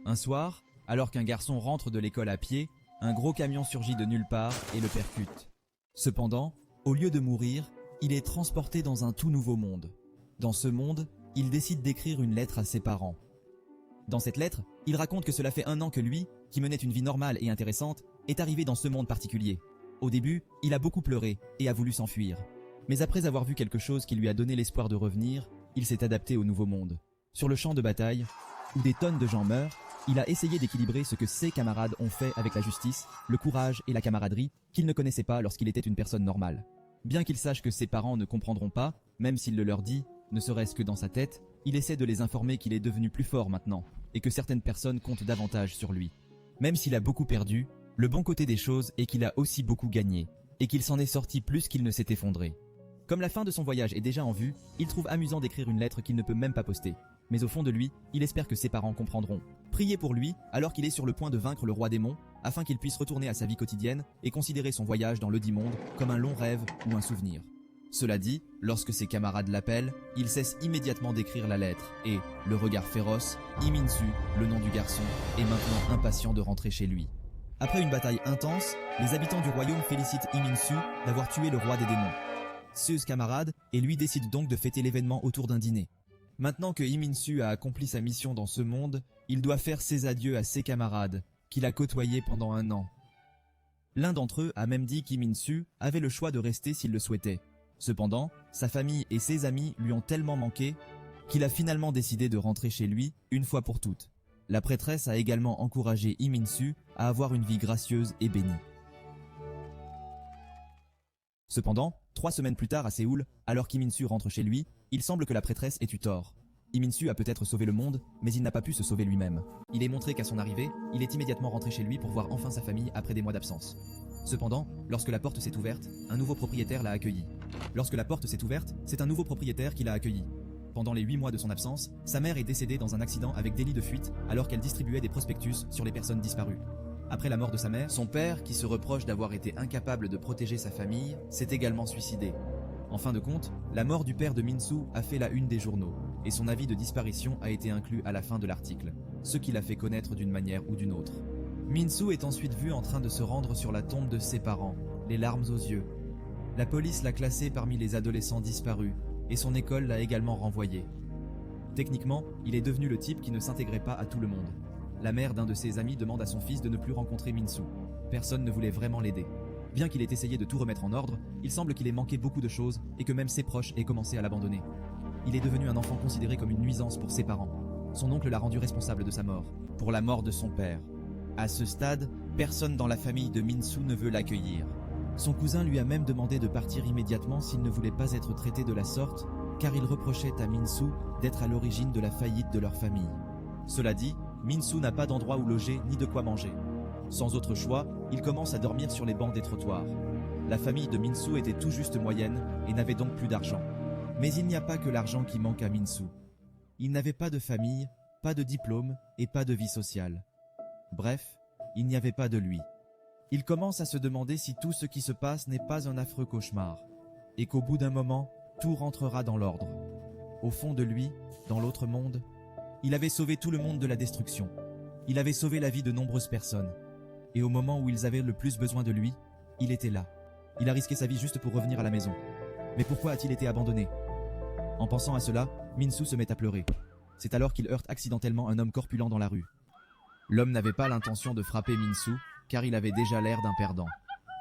Un soir, alors qu'un garçon rentre de l'école à pied, un gros camion surgit de nulle part et le percute. Cependant, au lieu de mourir, il est transporté dans un tout nouveau monde. Dans ce monde, il décide d'écrire une lettre à ses parents. Dans cette lettre, il raconte que cela fait 1 an que lui, qui menait une vie normale et intéressante, est arrivé dans ce monde particulier. Au début, il a beaucoup pleuré et a voulu s'enfuir. Mais après avoir vu quelque chose qui lui a donné l'espoir de revenir, il s'est adapté au nouveau monde. Sur le champ de bataille, où des tonnes de gens meurent, il a essayé d'équilibrer ce que ses camarades ont fait avec la justice, le courage et la camaraderie qu'il ne connaissait pas lorsqu'il était une personne normale. Bien qu'il sache que ses parents ne comprendront pas, même s'il le leur dit, ne serait-ce que dans sa tête, il essaie de les informer qu'il est devenu plus fort maintenant, et que certaines personnes comptent davantage sur lui. Même s'il a beaucoup perdu, le bon côté des choses est qu'il a aussi beaucoup gagné, et qu'il s'en est sorti plus qu'il ne s'est effondré. Comme la fin de son voyage est déjà en vue, il trouve amusant d'écrire une lettre qu'il ne peut même pas poster. Mais au fond de lui, il espère que ses parents comprendront. Priez pour lui, alors qu'il est sur le point de vaincre le roi démon, afin qu'il puisse retourner à sa vie quotidienne et considérer son voyage dans l'Audi-monde comme un long rêve ou un souvenir. Cela dit, lorsque ses camarades l'appellent, il cesse immédiatement d'écrire la lettre et, le regard féroce, Iminsu, le nom du garçon, est maintenant impatient de rentrer chez lui. Après une bataille intense, les habitants du royaume félicitent Iminsu d'avoir tué le roi des démons. Ses camarades et lui décident donc de fêter l'événement autour d'un dîner. Maintenant que Iminsu a accompli sa mission dans ce monde, il doit faire ses adieux à ses camarades, qu'il a côtoyés pendant 1 an. L'un d'entre eux a même dit qu'Iminsu avait le choix de rester s'il le souhaitait. Cependant, sa famille et ses amis lui ont tellement manqué qu'il a finalement décidé de rentrer chez lui une fois pour toutes. La prêtresse a également encouragé Iminsu à avoir une vie gracieuse et bénie. Cependant, 3 semaines plus tard à Séoul, alors qu'Iminsu rentre chez lui, il semble que la prêtresse ait eu tort. Iminsu a peut-être sauvé le monde, mais il n'a pas pu se sauver lui-même. Il est montré qu'à son arrivée, il est immédiatement rentré chez lui pour voir enfin sa famille après des mois d'absence. Cependant, lorsque la porte s'est ouverte, un nouveau propriétaire l'a accueilli. Lorsque la porte s'est ouverte, c'est un nouveau propriétaire qui l'a accueilli. Pendant les 8 mois de son absence, sa mère est décédée dans un accident avec délit de fuite alors qu'elle distribuait des prospectus sur les personnes disparues. Après la mort de sa mère, son père, qui se reproche d'avoir été incapable de protéger sa famille, s'est également suicidé. En fin de compte, la mort du père de Minsu a fait la une des journaux, et son avis de disparition a été inclus à la fin de l'article, ce qui l'a fait connaître d'une manière ou d'une autre. Minsu est ensuite vu en train de se rendre sur la tombe de ses parents, les larmes aux yeux. La police l'a classé parmi les adolescents disparus, et son école l'a également renvoyé. Techniquement, il est devenu le type qui ne s'intégrait pas à tout le monde. La mère d'un de ses amis demande à son fils de ne plus rencontrer Minsu. Personne ne voulait vraiment l'aider. Bien qu'il ait essayé de tout remettre en ordre, il semble qu'il ait manqué beaucoup de choses et que même ses proches aient commencé à l'abandonner. Il est devenu un enfant considéré comme une nuisance pour ses parents. Son oncle l'a rendu responsable de sa mort, pour la mort de son père. À ce stade, personne dans la famille de Minsu ne veut l'accueillir. Son cousin lui a même demandé de partir immédiatement s'il ne voulait pas être traité de la sorte, car il reprochait à Minsu d'être à l'origine de la faillite de leur famille. Cela dit, Minsu n'a pas d'endroit où loger ni de quoi manger. Sans autre choix, il commence à dormir sur les bancs des trottoirs. La famille de Minsu était tout juste moyenne et n'avait donc plus d'argent. Mais il n'y a pas que l'argent qui manque à Minsu. Il n'avait pas de famille, pas de diplôme et pas de vie sociale. Bref, il n'y avait pas de lui. Il commence à se demander si tout ce qui se passe n'est pas un affreux cauchemar, et qu'au bout d'un moment, tout rentrera dans l'ordre. Au fond de lui, dans l'autre monde, il avait sauvé tout le monde de la destruction. Il avait sauvé la vie de nombreuses personnes. Et au moment où ils avaient le plus besoin de lui, il était là. Il a risqué sa vie juste pour revenir à la maison. Mais pourquoi a-t-il été abandonné? En pensant à cela, Minsu se met à pleurer. C'est alors qu'il heurte accidentellement un homme corpulent dans la rue. L'homme n'avait pas l'intention de frapper Minsu, car il avait déjà l'air d'un perdant.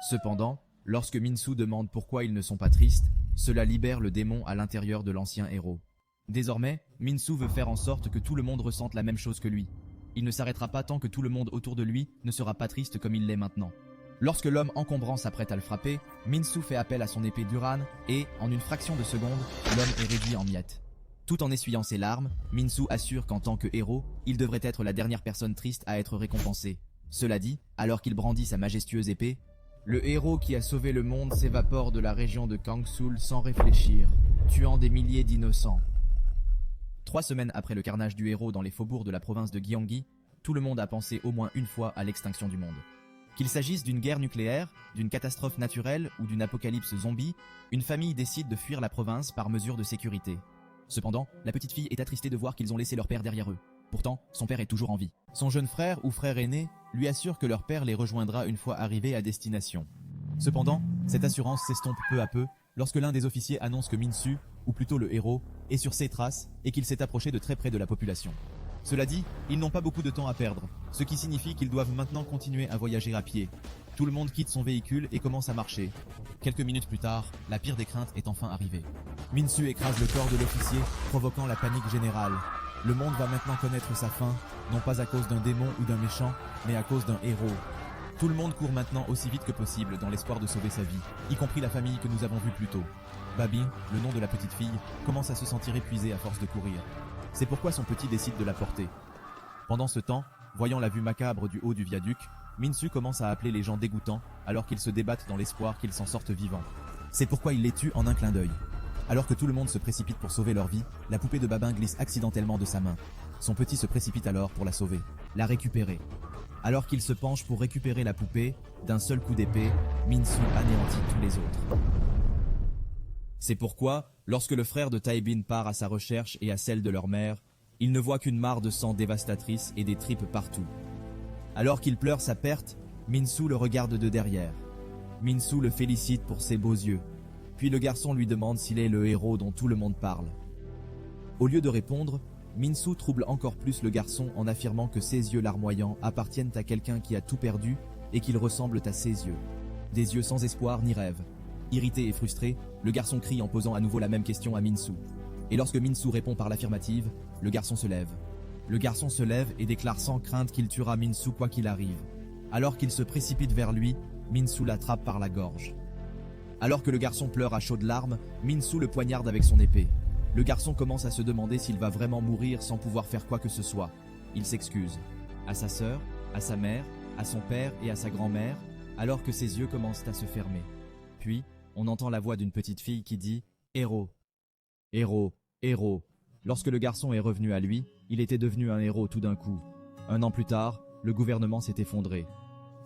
Cependant, lorsque Minsu demande pourquoi ils ne sont pas tristes, cela libère le démon à l'intérieur de l'ancien héros. Désormais, Minsu veut faire en sorte que tout le monde ressente la même chose que lui. Il ne s'arrêtera pas tant que tout le monde autour de lui ne sera pas triste comme il l'est maintenant. Lorsque l'homme encombrant s'apprête à le frapper, Minsu fait appel à son épée d'Uran et, en une fraction de seconde, l'homme est réduit en miettes. Tout en essuyant ses larmes, Minsu assure qu'en tant que héros, il devrait être la dernière personne triste à être récompensée. Cela dit, alors qu'il brandit sa majestueuse épée, le héros qui a sauvé le monde s'évapore de la région de Kangsul sans réfléchir, tuant des milliers d'innocents. 3 semaines après le carnage du héros dans les faubourgs de la province de Gyeonggi, tout le monde a pensé au moins une fois à l'extinction du monde. Qu'il s'agisse d'une guerre nucléaire, d'une catastrophe naturelle ou d'une apocalypse zombie, une famille décide de fuir la province par mesure de sécurité. Cependant, la petite fille est attristée de voir qu'ils ont laissé leur père derrière eux. Pourtant, son père est toujours en vie. Son jeune frère ou frère aîné lui assure que leur père les rejoindra une fois arrivés à destination. Cependant, cette assurance s'estompe peu à peu lorsque l'un des officiers annonce que Minsu, ou plutôt le héros, est sur ses traces et qu'il s'est approché de très près de la population. Cela dit, ils n'ont pas beaucoup de temps à perdre, ce qui signifie qu'ils doivent maintenant continuer à voyager à pied. Tout le monde quitte son véhicule et commence à marcher. Quelques minutes plus tard, la pire des craintes est enfin arrivée. Minsu écrase le corps de l'officier, provoquant la panique générale. Le monde va maintenant connaître sa fin, non pas à cause d'un démon ou d'un méchant, mais à cause d'un héros. Tout le monde court maintenant aussi vite que possible dans l'espoir de sauver sa vie, y compris la famille que nous avons vue plus tôt. Babi, le nom de la petite fille, commence à se sentir épuisée à force de courir. C'est pourquoi son petit décide de la porter. Pendant ce temps, voyant la vue macabre du haut du viaduc, Minsu commence à appeler les gens dégoûtants alors qu'ils se débattent dans l'espoir qu'ils s'en sortent vivants. C'est pourquoi il les tue en un clin d'œil. Alors que tout le monde se précipite pour sauver leur vie, la poupée de Babin glisse accidentellement de sa main. Son petit se précipite alors pour la sauver, la récupérer. Alors qu'il se penche pour récupérer la poupée, d'un seul coup d'épée, Minsu anéantit tous les autres. C'est pourquoi, lorsque le frère de Taibin part à sa recherche et à celle de leur mère, il ne voit qu'une mare de sang dévastatrice et des tripes partout. Alors qu'il pleure sa perte, Minsu le regarde de derrière. Minsu le félicite pour ses beaux yeux. Puis le garçon lui demande s'il est le héros dont tout le monde parle. Au lieu de répondre, Minsu trouble encore plus le garçon en affirmant que ses yeux larmoyants appartiennent à quelqu'un qui a tout perdu et qu'ils ressemblent à ses yeux. Des yeux sans espoir ni rêve. Irrité et frustré, le garçon crie en posant à nouveau la même question à Minsu. Et lorsque Minsu répond par l'affirmative, le garçon se lève. Le garçon se lève et déclare sans crainte qu'il tuera Minsu quoi qu'il arrive. Alors qu'il se précipite vers lui, Minsu l'attrape par la gorge. Alors que le garçon pleure à chaudes larmes, Minsu le poignarde avec son épée. Le garçon commence à se demander s'il va vraiment mourir sans pouvoir faire quoi que ce soit. Il s'excuse. À sa sœur, à sa mère, à son père et à sa grand-mère, alors que ses yeux commencent à se fermer. Puis, on entend la voix d'une petite fille qui dit « Héros, héros, héros ». Lorsque le garçon est revenu à lui, il était devenu un héros tout d'un coup. 1 an plus tard, le gouvernement s'est effondré.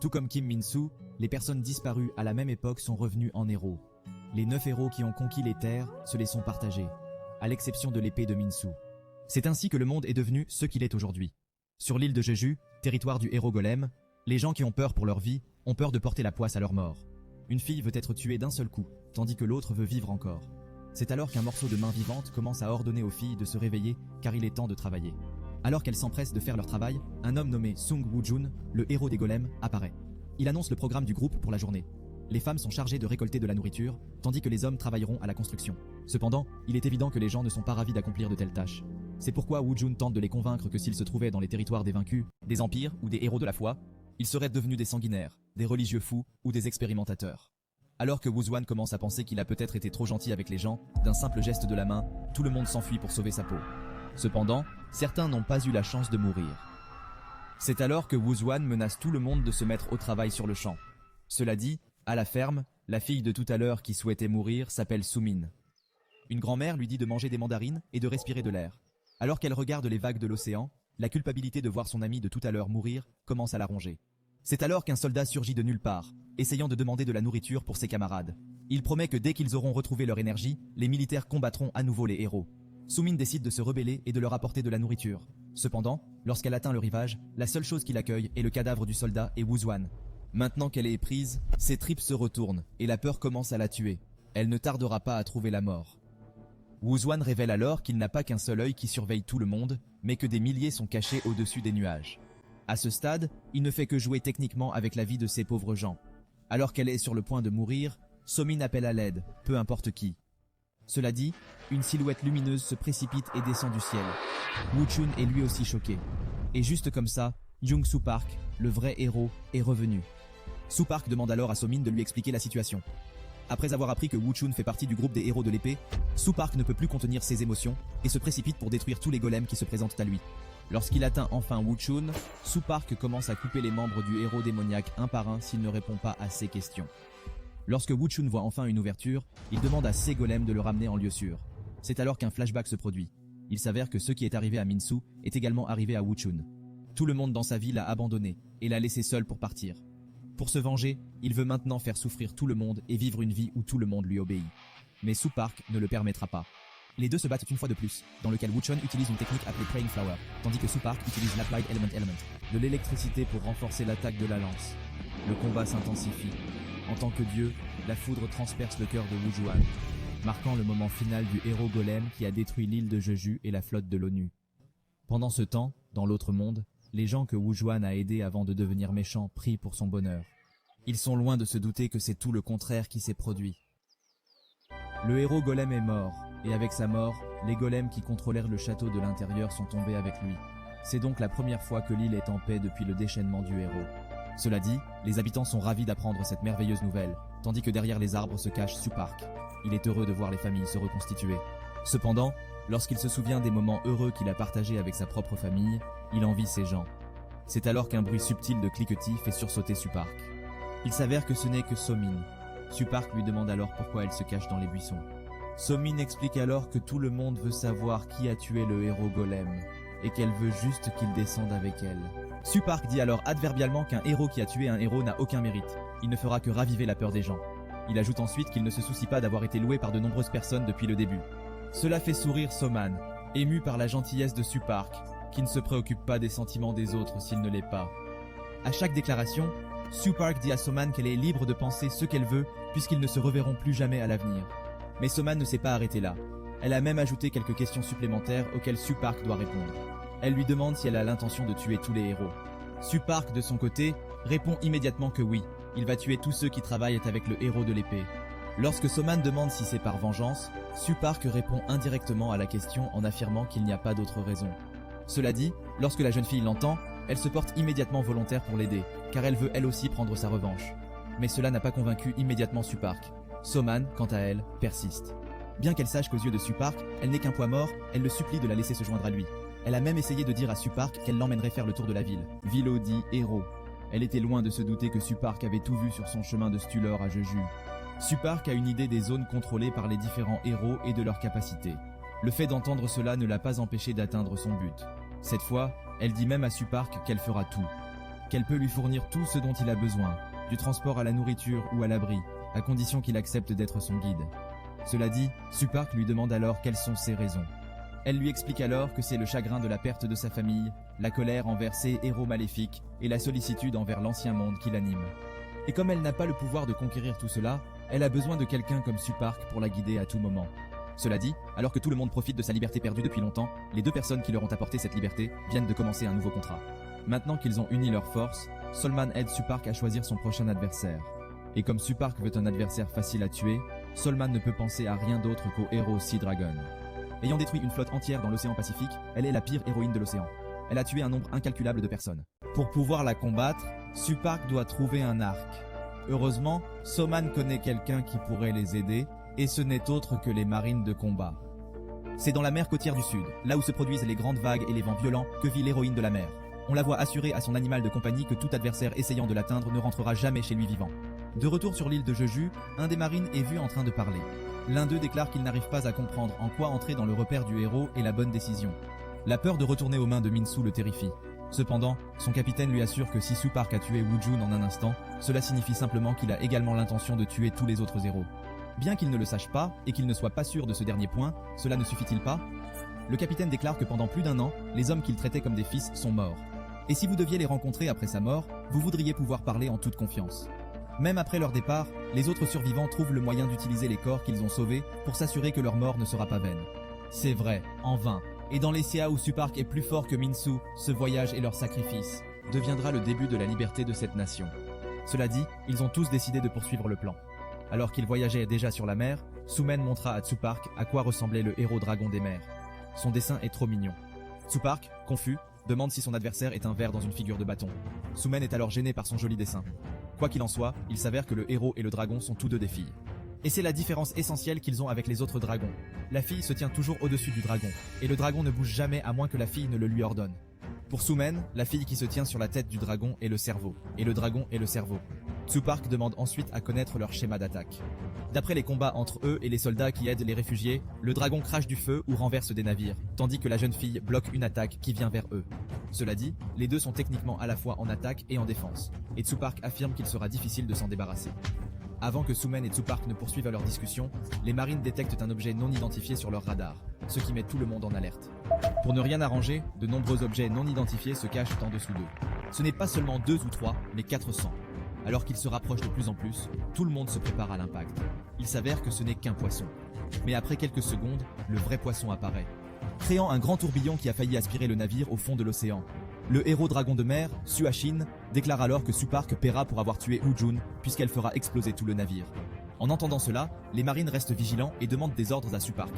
Tout comme Kim Min-soo, les personnes disparues à la même époque sont revenues en héros. Les 9 héros qui ont conquis les terres se les sont partagés, à l'exception de l'épée de Min-soo. C'est ainsi que le monde est devenu ce qu'il est aujourd'hui. Sur l'île de Jeju, territoire du héros golem, les gens qui ont peur pour leur vie ont peur de porter la poisse à leur mort. Une fille veut être tuée d'un seul coup, tandis que l'autre veut vivre encore. C'est alors qu'un morceau de main vivante commence à ordonner aux filles de se réveiller car il est temps de travailler. Alors qu'elles s'empressent de faire leur travail, un homme nommé Sung Woo-jun, le héros des golems, apparaît. Il annonce le programme du groupe pour la journée. Les femmes sont chargées de récolter de la nourriture, tandis que les hommes travailleront à la construction. Cependant, il est évident que les gens ne sont pas ravis d'accomplir de telles tâches. C'est pourquoi Woo-jun tente de les convaincre que s'ils se trouvaient dans les territoires des vaincus, des empires ou des héros de la foi, ils seraient devenus des sanguinaires, des religieux fous ou des expérimentateurs. Alors que Woo-jun commence à penser qu'il a peut-être été trop gentil avec les gens, d'un simple geste de la main, tout le monde s'enfuit pour sauver sa peau. Cependant, certains n'ont pas eu la chance de mourir. C'est alors que Woo-jun menace tout le monde de se mettre au travail sur le champ. Cela dit, à la ferme, la fille de tout à l'heure qui souhaitait mourir s'appelle Sumin. Une grand-mère lui dit de manger des mandarines et de respirer de l'air. Alors qu'elle regarde les vagues de l'océan, la culpabilité de voir son ami de tout à l'heure mourir commence à la ronger. C'est alors qu'un soldat surgit de nulle part, essayant de demander de la nourriture pour ses camarades. Il promet que dès qu'ils auront retrouvé leur énergie, les militaires combattront à nouveau les héros. Sumin décide de se rebeller et de leur apporter de la nourriture. Cependant, lorsqu'elle atteint le rivage, la seule chose qui l'accueille est le cadavre du soldat et Woo-jun. Maintenant qu'elle est prise, ses tripes se retournent et la peur commence à la tuer. Elle ne tardera pas à trouver la mort. Woo-jun révèle alors qu'il n'a pas qu'un seul œil qui surveille tout le monde, mais que des milliers sont cachés au-dessus des nuages. À ce stade, il ne fait que jouer techniquement avec la vie de ces pauvres gens. Alors qu'elle est sur le point de mourir, Somin appelle à l'aide, peu importe qui. Cela dit, une silhouette lumineuse se précipite et descend du ciel. Woo-chun est lui aussi choqué. Et juste comme ça, Jung-soo Park, le vrai héros, est revenu. Soo Park demande alors à Somin de lui expliquer la situation. Après avoir appris que Woo-chun fait partie du groupe des héros de l'épée, Soo Park ne peut plus contenir ses émotions et se précipite pour détruire tous les golems qui se présentent à lui. Lorsqu'il atteint enfin Woo-chun, Soo Park commence à couper les membres du héros démoniaque un par un s'il ne répond pas à ses questions. Lorsque Woo-chun voit enfin une ouverture, il demande à ses golems de le ramener en lieu sûr. C'est alors qu'un flashback se produit. Il s'avère que ce qui est arrivé à Min-soo est également arrivé à Woo-chun. Tout le monde dans sa vie l'a abandonné et l'a laissé seul pour partir. Pour se venger, il veut maintenant faire souffrir tout le monde et vivre une vie où tout le monde lui obéit. Mais Soo Park ne le permettra pas. Les deux se battent une fois de plus, dans lequel Wuchon utilise une technique appelée Praying Flower, tandis que Supark utilise l'Applied Element. De l'électricité pour renforcer l'attaque de la lance. Le combat s'intensifie. En tant que dieu, la foudre transperce le cœur de Wu Juan, marquant le moment final du héros golem qui a détruit l'île de Jeju et la flotte de l'ONU. Pendant ce temps, dans l'autre monde, les gens que Wu Juan a aidés avant de devenir méchants prient pour son bonheur. Ils sont loin de se douter que c'est tout le contraire qui s'est produit. Le héros golem est mort, et avec sa mort, les golems qui contrôlèrent le château de l'intérieur sont tombés avec lui. C'est donc la première fois que l'île est en paix depuis le déchaînement du héros. Cela dit, les habitants sont ravis d'apprendre cette merveilleuse nouvelle, tandis que derrière les arbres se cache Supark. Il est heureux de voir les familles se reconstituer. Cependant, lorsqu'il se souvient des moments heureux qu'il a partagés avec sa propre famille, il envie ces gens. C'est alors qu'un bruit subtil de cliquetis fait sursauter Supark. Il s'avère que ce n'est que Somin. Supark lui demande alors pourquoi elle se cache dans les buissons. Somin explique alors que tout le monde veut savoir qui a tué le héros golem, et qu'elle veut juste qu'il descende avec elle. Supark dit alors adverbialement qu'un héros qui a tué un héros n'a aucun mérite. Il ne fera que raviver la peur des gens. Il ajoute ensuite qu'il ne se soucie pas d'avoir été loué par de nombreuses personnes depuis le début. Cela fait sourire Soman, ému par la gentillesse de Supark, qui ne se préoccupe pas des sentiments des autres s'il ne l'est pas. À chaque déclaration, Supark dit à Soman qu'elle est libre de penser ce qu'elle veut puisqu'ils ne se reverront plus jamais à l'avenir. Mais Soman ne s'est pas arrêtée là. Elle a même ajouté quelques questions supplémentaires auxquelles Supark doit répondre. Elle lui demande si elle a l'intention de tuer tous les héros. Supark, de son côté, répond immédiatement que oui, il va tuer tous ceux qui travaillent avec le héros de l'épée. Lorsque Soman demande si c'est par vengeance, Supark répond indirectement à la question en affirmant qu'il n'y a pas d'autre raison. Cela dit, lorsque la jeune fille l'entend, elle se porte immédiatement volontaire pour l'aider, car elle veut elle aussi prendre sa revanche. Mais cela n'a pas convaincu immédiatement Supark. Soman, quant à elle, persiste. Bien qu'elle sache qu'aux yeux de Supark, elle n'est qu'un poids mort, elle le supplie de la laisser se joindre à lui. Elle a même essayé de dire à Supark qu'elle l'emmènerait faire le tour de la ville. Vilodi, héros. Elle était loin de se douter que Supark avait tout vu sur son chemin de Stulor à Jeju. Supark a une idée des zones contrôlées par les différents héros et de leurs capacités. Le fait d'entendre cela ne l'a pas empêché d'atteindre son but. Cette fois, elle dit même à Supark qu'elle fera tout. Qu'elle peut lui fournir tout ce dont il a besoin, du transport à la nourriture ou à l'abri, à condition qu'il accepte d'être son guide. Cela dit, Supark lui demande alors quelles sont ses raisons. Elle lui explique alors que c'est le chagrin de la perte de sa famille, la colère envers ses héros maléfiques et la sollicitude envers l'ancien monde qui l'anime. Et comme elle n'a pas le pouvoir de conquérir tout cela, elle a besoin de quelqu'un comme Supark pour la guider à tout moment. Cela dit, alors que tout le monde profite de sa liberté perdue depuis longtemps, les deux personnes qui leur ont apporté cette liberté viennent de commencer un nouveau contrat. Maintenant qu'ils ont uni leurs forces, Solman aide Supark à choisir son prochain adversaire. Et comme Supark veut un adversaire facile à tuer, Solman ne peut penser à rien d'autre qu'au héros Sea Dragon. Ayant détruit une flotte entière dans l'océan Pacifique, elle est la pire héroïne de l'océan. Elle a tué un nombre incalculable de personnes. Pour pouvoir la combattre, Supark doit trouver un arc. Heureusement, Soman connaît quelqu'un qui pourrait les aider, et ce n'est autre que les marines de combat. C'est dans la mer côtière du Sud, là où se produisent les grandes vagues et les vents violents, que vit l'héroïne de la mer. On la voit assurer à son animal de compagnie que tout adversaire essayant de l'atteindre ne rentrera jamais chez lui vivant. De retour sur l'île de Jeju, un des marines est vu en train de parler. L'un d'eux déclare qu'il n'arrive pas à comprendre en quoi entrer dans le repère du héros est la bonne décision. La peur de retourner aux mains de Minsu le terrifie. Cependant, son capitaine lui assure que si Supark a tué Wu Jun en un instant, cela signifie simplement qu'il a également l'intention de tuer tous les autres héros. Bien qu'il ne le sache pas et qu'il ne soit pas sûr de ce dernier point, cela ne suffit-il pas? Le capitaine déclare que pendant plus d'un an, les hommes qu'il traitait comme des fils sont morts. Et si vous deviez les rencontrer après sa mort, vous voudriez pouvoir parler en toute confiance. Même après leur départ, les autres survivants trouvent le moyen d'utiliser les corps qu'ils ont sauvés pour s'assurer que leur mort ne sera pas vaine. C'est vrai, en vain. Et dans les CA où Supark est plus fort que Minsu, ce voyage et leur sacrifice deviendra le début de la liberté de cette nation. Cela dit, ils ont tous décidé de poursuivre le plan. Alors qu'ils voyageaient déjà sur la mer, Sumen montra à Tsupark à quoi ressemblait le héros dragon des mers. Son dessin est trop mignon. Tsupark, confus, demande si son adversaire est un ver dans une figure de bâton. Sumen est alors gêné par son joli dessin. Quoi qu'il en soit, il s'avère que le héros et le dragon sont tous deux des filles. Et c'est la différence essentielle qu'ils ont avec les autres dragons. La fille se tient toujours au-dessus du dragon, et le dragon ne bouge jamais à moins que la fille ne le lui ordonne. Pour Sumen, la fille qui se tient sur la tête du dragon est le cerveau, et le dragon est le cerveau. Tsupark demande ensuite à connaître leur schéma d'attaque. D'après les combats entre eux et les soldats qui aident les réfugiés, le dragon crache du feu ou renverse des navires, tandis que la jeune fille bloque une attaque qui vient vers eux. Cela dit, les deux sont techniquement à la fois en attaque et en défense, et Tsupark affirme qu'il sera difficile de s'en débarrasser. Avant que Sumen et Tsupark ne poursuivent leur discussion, les marines détectent un objet non identifié sur leur radar, ce qui met tout le monde en alerte. Pour ne rien arranger, de nombreux objets non identifiés se cachent en dessous d'eux. Ce n'est pas seulement 2 ou 3, mais 400. Alors qu'ils se rapprochent de plus en plus, tout le monde se prépare à l'impact. Il s'avère que ce n'est qu'un poisson. Mais après quelques secondes, le vrai poisson apparaît, créant un grand tourbillon qui a failli aspirer le navire au fond de l'océan. Le héros dragon de mer, Suashin, déclare alors que Tsupark paiera pour avoir tué Wujun, puisqu'elle fera exploser tout le navire. En entendant cela, les marines restent vigilants et demandent des ordres à Tsupark.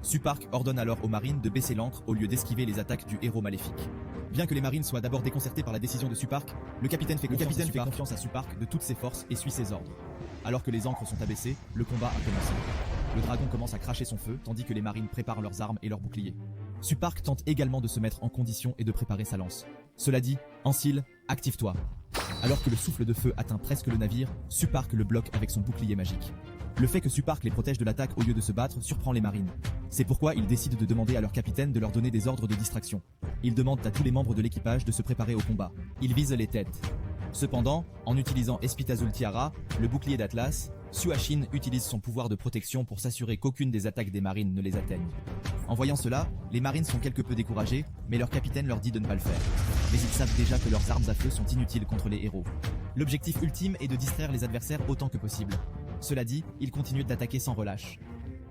Tsupark ordonne alors aux marines de baisser l'ancre au lieu d'esquiver les attaques du héros maléfique. Bien que les marines soient d'abord déconcertés par la décision de Tsupark, le capitaine fait confiance à Tsupark de toutes ses forces et suit ses ordres. Alors que les ancres sont abaissées, le combat a commencé. Le dragon commence à cracher son feu, tandis que les marines préparent leurs armes et leurs boucliers. Tsupark tente également de se mettre en condition et de préparer sa lance. Cela dit, Ancil, active-toi. Alors que le souffle de feu atteint presque le navire, Tsupark le bloque avec son bouclier magique. Le fait que Tsupark les protège de l'attaque au lieu de se battre surprend les marines. C'est pourquoi ils décident de demander à leur capitaine de leur donner des ordres de distraction. Ils demandent à tous les membres de l'équipage de se préparer au combat. Ils visent les têtes. Cependant, en utilisant Espitazul Tiara, le bouclier d'Atlas, Suashin utilise son pouvoir de protection pour s'assurer qu'aucune des attaques des marines ne les atteigne. En voyant cela, les marines sont quelque peu découragées, mais leur capitaine leur dit de ne pas le faire. Mais ils savent déjà que leurs armes à feu sont inutiles contre les héros. L'objectif ultime est de distraire les adversaires autant que possible. Cela dit, ils continuent d'attaquer sans relâche.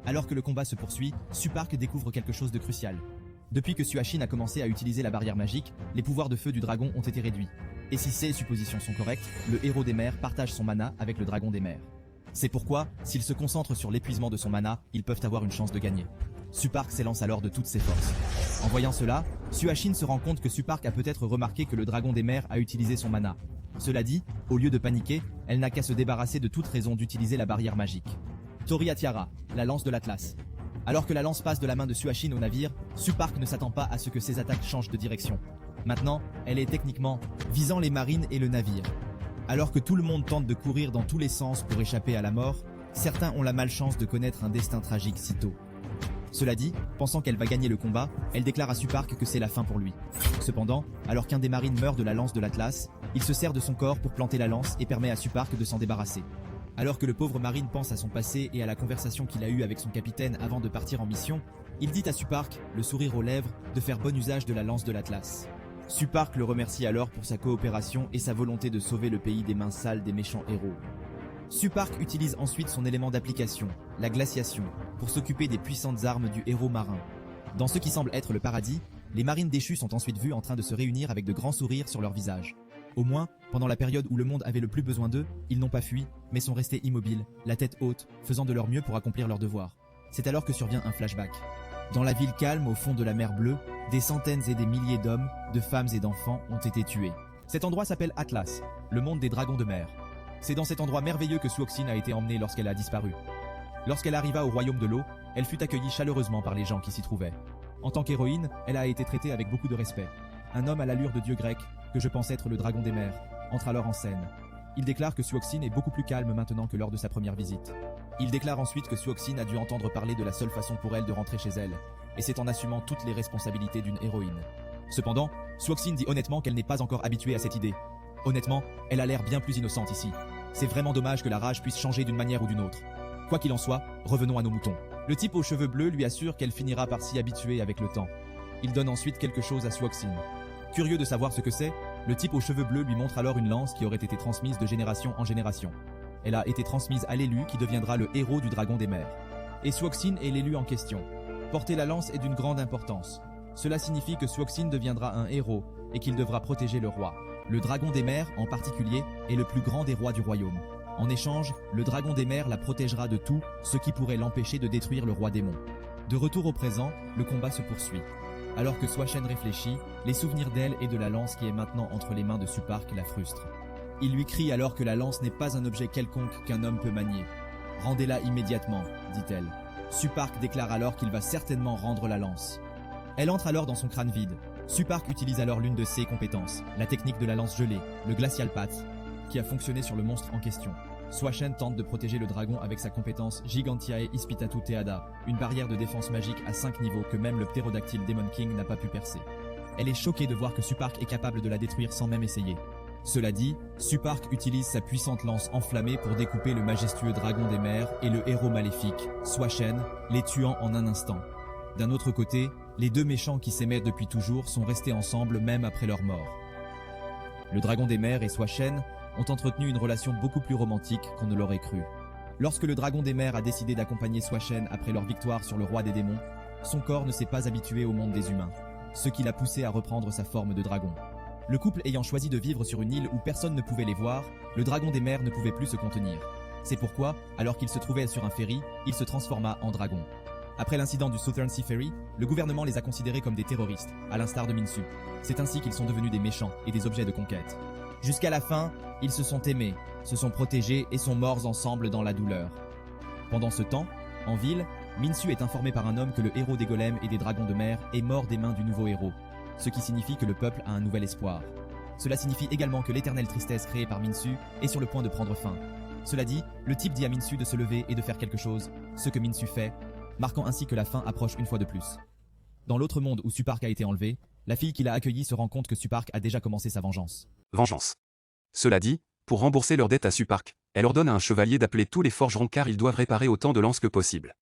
Alors que le combat se poursuit, Tsupark découvre quelque chose de crucial. Depuis que Suashin a commencé à utiliser la barrière magique, les pouvoirs de feu du dragon ont été réduits. Et si ces suppositions sont correctes, le héros des mers partage son mana avec le dragon des mers. C'est pourquoi, s'ils se concentrent sur l'épuisement de son mana, ils peuvent avoir une chance de gagner. Tsupark s'élance alors de toutes ses forces. En voyant cela, Suashin se rend compte que Tsupark a peut-être remarqué que le dragon des mers a utilisé son mana. Cela dit, au lieu de paniquer, elle n'a qu'à se débarrasser de toute raison d'utiliser la barrière magique. Toria Tiara, la lance de l'Atlas. Alors que la lance passe de la main de Suashin au navire, Tsupark ne s'attend pas à ce que ses attaques changent de direction. Maintenant, elle est techniquement visant les marines et le navire. Alors que tout le monde tente de courir dans tous les sens pour échapper à la mort, certains ont la malchance de connaître un destin tragique si tôt. Cela dit, pensant qu'elle va gagner le combat, elle déclare à Tsupark que c'est la fin pour lui. Cependant, alors qu'un des marines meurt de la lance de l'Atlas, il se sert de son corps pour planter la lance et permet à Tsupark de s'en débarrasser. Alors que le pauvre marine pense à son passé et à la conversation qu'il a eue avec son capitaine avant de partir en mission, il dit à Tsupark, le sourire aux lèvres, de faire bon usage de la lance de l'Atlas. Tsupark le remercie alors pour sa coopération et sa volonté de sauver le pays des mains sales des méchants héros. Tsupark utilise ensuite son élément d'application, la glaciation, pour s'occuper des puissantes armes du héros marin. Dans ce qui semble être le paradis, les marines déchues sont ensuite vues en train de se réunir avec de grands sourires sur leur visage. Au moins, pendant la période où le monde avait le plus besoin d'eux, ils n'ont pas fui, mais sont restés immobiles, la tête haute, faisant de leur mieux pour accomplir leur devoir. C'est alors que survient un flashback. Dans la ville calme au fond de la mer Bleue, des centaines et des milliers d'hommes, de femmes et d'enfants ont été tués. Cet endroit s'appelle Atlas, le monde des dragons de mer. C'est dans cet endroit merveilleux que Suoxin a été emmenée lorsqu'elle a disparu. Lorsqu'elle arriva au royaume de l'eau, elle fut accueillie chaleureusement par les gens qui s'y trouvaient. En tant qu'héroïne, elle a été traitée avec beaucoup de respect. Un homme à l'allure de dieu grec, que je pense être le dragon des mers, entre alors en scène. Il déclare que Suoxin est beaucoup plus calme maintenant que lors de sa première visite. Il déclare ensuite que Suoxin a dû entendre parler de la seule façon pour elle de rentrer chez elle, et c'est en assumant toutes les responsabilités d'une héroïne. Cependant, Suoxin dit honnêtement qu'elle n'est pas encore habituée à cette idée. Honnêtement, elle a l'air bien plus innocente ici. C'est vraiment dommage que la rage puisse changer d'une manière ou d'une autre. Quoi qu'il en soit, revenons à nos moutons. Le type aux cheveux bleus lui assure qu'elle finira par s'y habituer avec le temps. Il donne ensuite quelque chose à Suoxin. Curieux de savoir ce que c'est, le type aux cheveux bleus lui montre alors une lance qui aurait été transmise de génération en génération. Elle a été transmise à l'élu qui deviendra le héros du dragon des mers. Et Suoxin est l'élu en question. Porter la lance est d'une grande importance. Cela signifie que Suoxin deviendra un héros et qu'il devra protéger le roi. Le dragon des mers, en particulier, est le plus grand des rois du royaume. En échange, le dragon des mers la protégera de tout ce qui pourrait l'empêcher de détruire le roi démon. De retour au présent, le combat se poursuit. Alors que Suashin réfléchit, les souvenirs d'elle et de la lance qui est maintenant entre les mains de Tsupark la frustrent. Il lui crie alors que la lance n'est pas un objet quelconque qu'un homme peut manier. « Rendez-la immédiatement », dit-elle. Tsupark déclare alors qu'il va certainement rendre la lance. Elle entre alors dans son crâne vide. Tsupark utilise alors l'une de ses compétences, la technique de la lance gelée, le Glacial Path, qui a fonctionné sur le monstre en question. Suashin tente de protéger le dragon avec sa compétence Gigantiae Ispitatu Teada, une barrière de défense magique à 5 niveaux que même le ptérodactyle Demon King n'a pas pu percer. Elle est choquée de voir que Tsupark est capable de la détruire sans même essayer. Cela dit, Supark utilise sa puissante lance enflammée pour découper le majestueux dragon des mers et le héros maléfique, Swashen, les tuant en un instant. D'un autre côté, les deux méchants qui s'aimaient depuis toujours sont restés ensemble même après leur mort. Le dragon des mers et Swashen ont entretenu une relation beaucoup plus romantique qu'on ne l'aurait cru. Lorsque le dragon des mers a décidé d'accompagner Swashen après leur victoire sur le roi des démons, son corps ne s'est pas habitué au monde des humains, ce qui l'a poussé à reprendre sa forme de dragon. Le couple ayant choisi de vivre sur une île où personne ne pouvait les voir, le dragon des mers ne pouvait plus se contenir. C'est pourquoi, alors qu'il se trouvait sur un ferry, il se transforma en dragon. Après l'incident du Southern Sea Ferry, le gouvernement les a considérés comme des terroristes, à l'instar de Minsu. C'est ainsi qu'ils sont devenus des méchants et des objets de conquête. Jusqu'à la fin, ils se sont aimés, se sont protégés et sont morts ensemble dans la douleur. Pendant ce temps, en ville, Minsu est informé par un homme que le héros des golems et des dragons de mer est mort des mains du nouveau héros, ce qui signifie que le peuple a un nouvel espoir. Cela signifie également que l'éternelle tristesse créée par Minsu est sur le point de prendre fin. Cela dit, le type dit à Minsu de se lever et de faire quelque chose, ce que Minsu fait, marquant ainsi que la fin approche une fois de plus. Dans l'autre monde où Supark a été enlevé, la fille qui l'a accueilli se rend compte que Supark a déjà commencé sa vengeance. Vengeance. Cela dit, pour rembourser leur dette à Supark, elle ordonne à un chevalier d'appeler tous les forgerons car ils doivent réparer autant de lances que possible.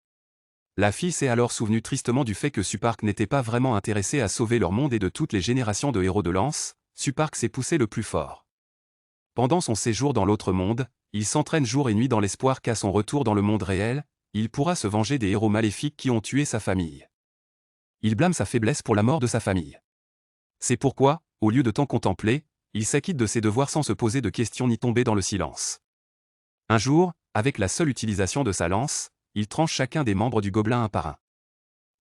La fille s'est alors souvenue tristement du fait que Supark n'était pas vraiment intéressé à sauver leur monde et de toutes les générations de héros de lance, Supark s'est poussé le plus fort. Pendant son séjour dans l'autre monde, il s'entraîne jour et nuit dans l'espoir qu'à son retour dans le monde réel, il pourra se venger des héros maléfiques qui ont tué sa famille. Il blâme sa faiblesse pour la mort de sa famille. C'est pourquoi, au lieu de tant contempler, il s'acquitte de ses devoirs sans se poser de questions ni tomber dans le silence. Un jour, avec la seule utilisation de sa lance, il tranche chacun des membres du gobelin un par un.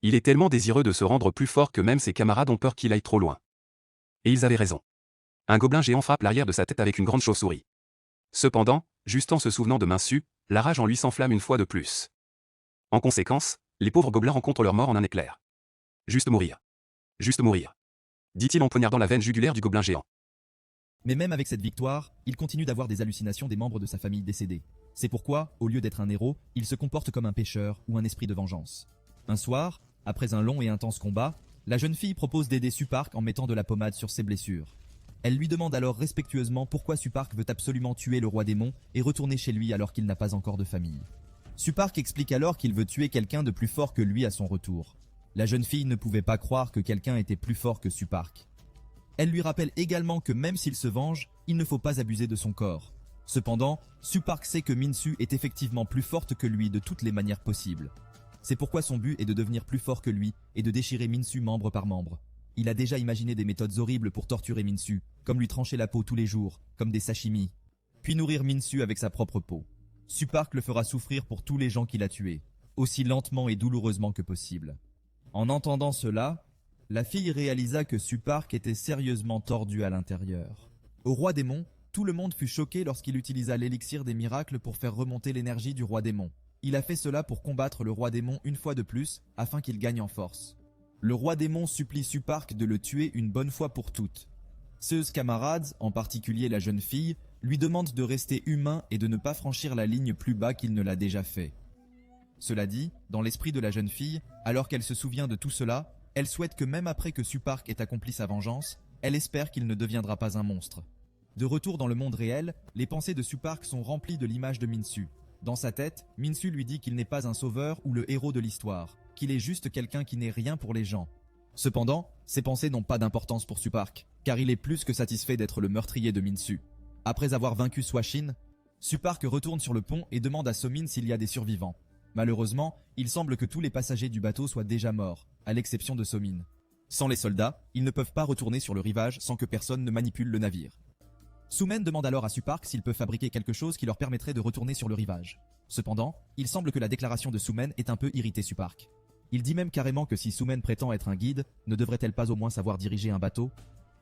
Il est tellement désireux de se rendre plus fort que même ses camarades ont peur qu'il aille trop loin. Et ils avaient raison. Un gobelin géant frappe l'arrière de sa tête avec une grande chauve-souris. Cependant, juste en se souvenant de Minsu, la rage en lui s'enflamme une fois de plus. En conséquence, les pauvres gobelins rencontrent leur mort en un éclair. Juste mourir. Juste mourir. Dit-il en poignardant la veine jugulaire du gobelin géant. Mais même avec cette victoire, il continue d'avoir des hallucinations des membres de sa famille décédés. C'est pourquoi, au lieu d'être un héros, il se comporte comme un pécheur ou un esprit de vengeance. Un soir, après un long et intense combat, la jeune fille propose d'aider Supark en mettant de la pommade sur ses blessures. Elle lui demande alors respectueusement pourquoi Supark veut absolument tuer le roi démon et retourner chez lui alors qu'il n'a pas encore de famille. Supark explique alors qu'il veut tuer quelqu'un de plus fort que lui à son retour. La jeune fille ne pouvait pas croire que quelqu'un était plus fort que Supark. Elle lui rappelle également que même s'il se venge, il ne faut pas abuser de son corps. Cependant, Supark sait que Minsu est effectivement plus forte que lui de toutes les manières possibles. C'est pourquoi son but est de devenir plus fort que lui et de déchirer Minsu membre par membre. Il a déjà imaginé des méthodes horribles pour torturer Minsu, comme lui trancher la peau tous les jours, comme des sashimi, puis nourrir Minsu avec sa propre peau. Supark le fera souffrir pour tous les gens qu'il a tués, aussi lentement et douloureusement que possible. En entendant cela, la fille réalisa que Supark était sérieusement tordu à l'intérieur. Au roi démon, tout le monde fut choqué lorsqu'il utilisa l'élixir des miracles pour faire remonter l'énergie du roi démon. Il a fait cela pour combattre le roi démon une fois de plus, afin qu'il gagne en force. Le roi démon supplie Supark de le tuer une bonne fois pour toutes. Ses camarades, en particulier la jeune fille, lui demandent de rester humain et de ne pas franchir la ligne plus bas qu'il ne l'a déjà fait. Cela dit, dans l'esprit de la jeune fille, alors qu'elle se souvient de tout cela, elle souhaite que même après que Supark ait accompli sa vengeance, elle espère qu'il ne deviendra pas un monstre. De retour dans le monde réel, les pensées de Supark sont remplies de l'image de Minsu. Dans sa tête, Minsu lui dit qu'il n'est pas un sauveur ou le héros de l'histoire, qu'il est juste quelqu'un qui n'est rien pour les gens. Cependant, ces pensées n'ont pas d'importance pour Supark, car il est plus que satisfait d'être le meurtrier de Minsu. Après avoir vaincu Swashin, Supark retourne sur le pont et demande à Somin s'il y a des survivants. Malheureusement, il semble que tous les passagers du bateau soient déjà morts, à l'exception de Somin. Sans les soldats, ils ne peuvent pas retourner sur le rivage sans que personne ne manipule le navire. Sumen demande alors à Supark s'il peut fabriquer quelque chose qui leur permettrait de retourner sur le rivage. Cependant, il semble que la déclaration de Sumen ait un peu irrité Supark. Il dit même carrément que si Sumen prétend être un guide, ne devrait-elle pas au moins savoir diriger un bateau?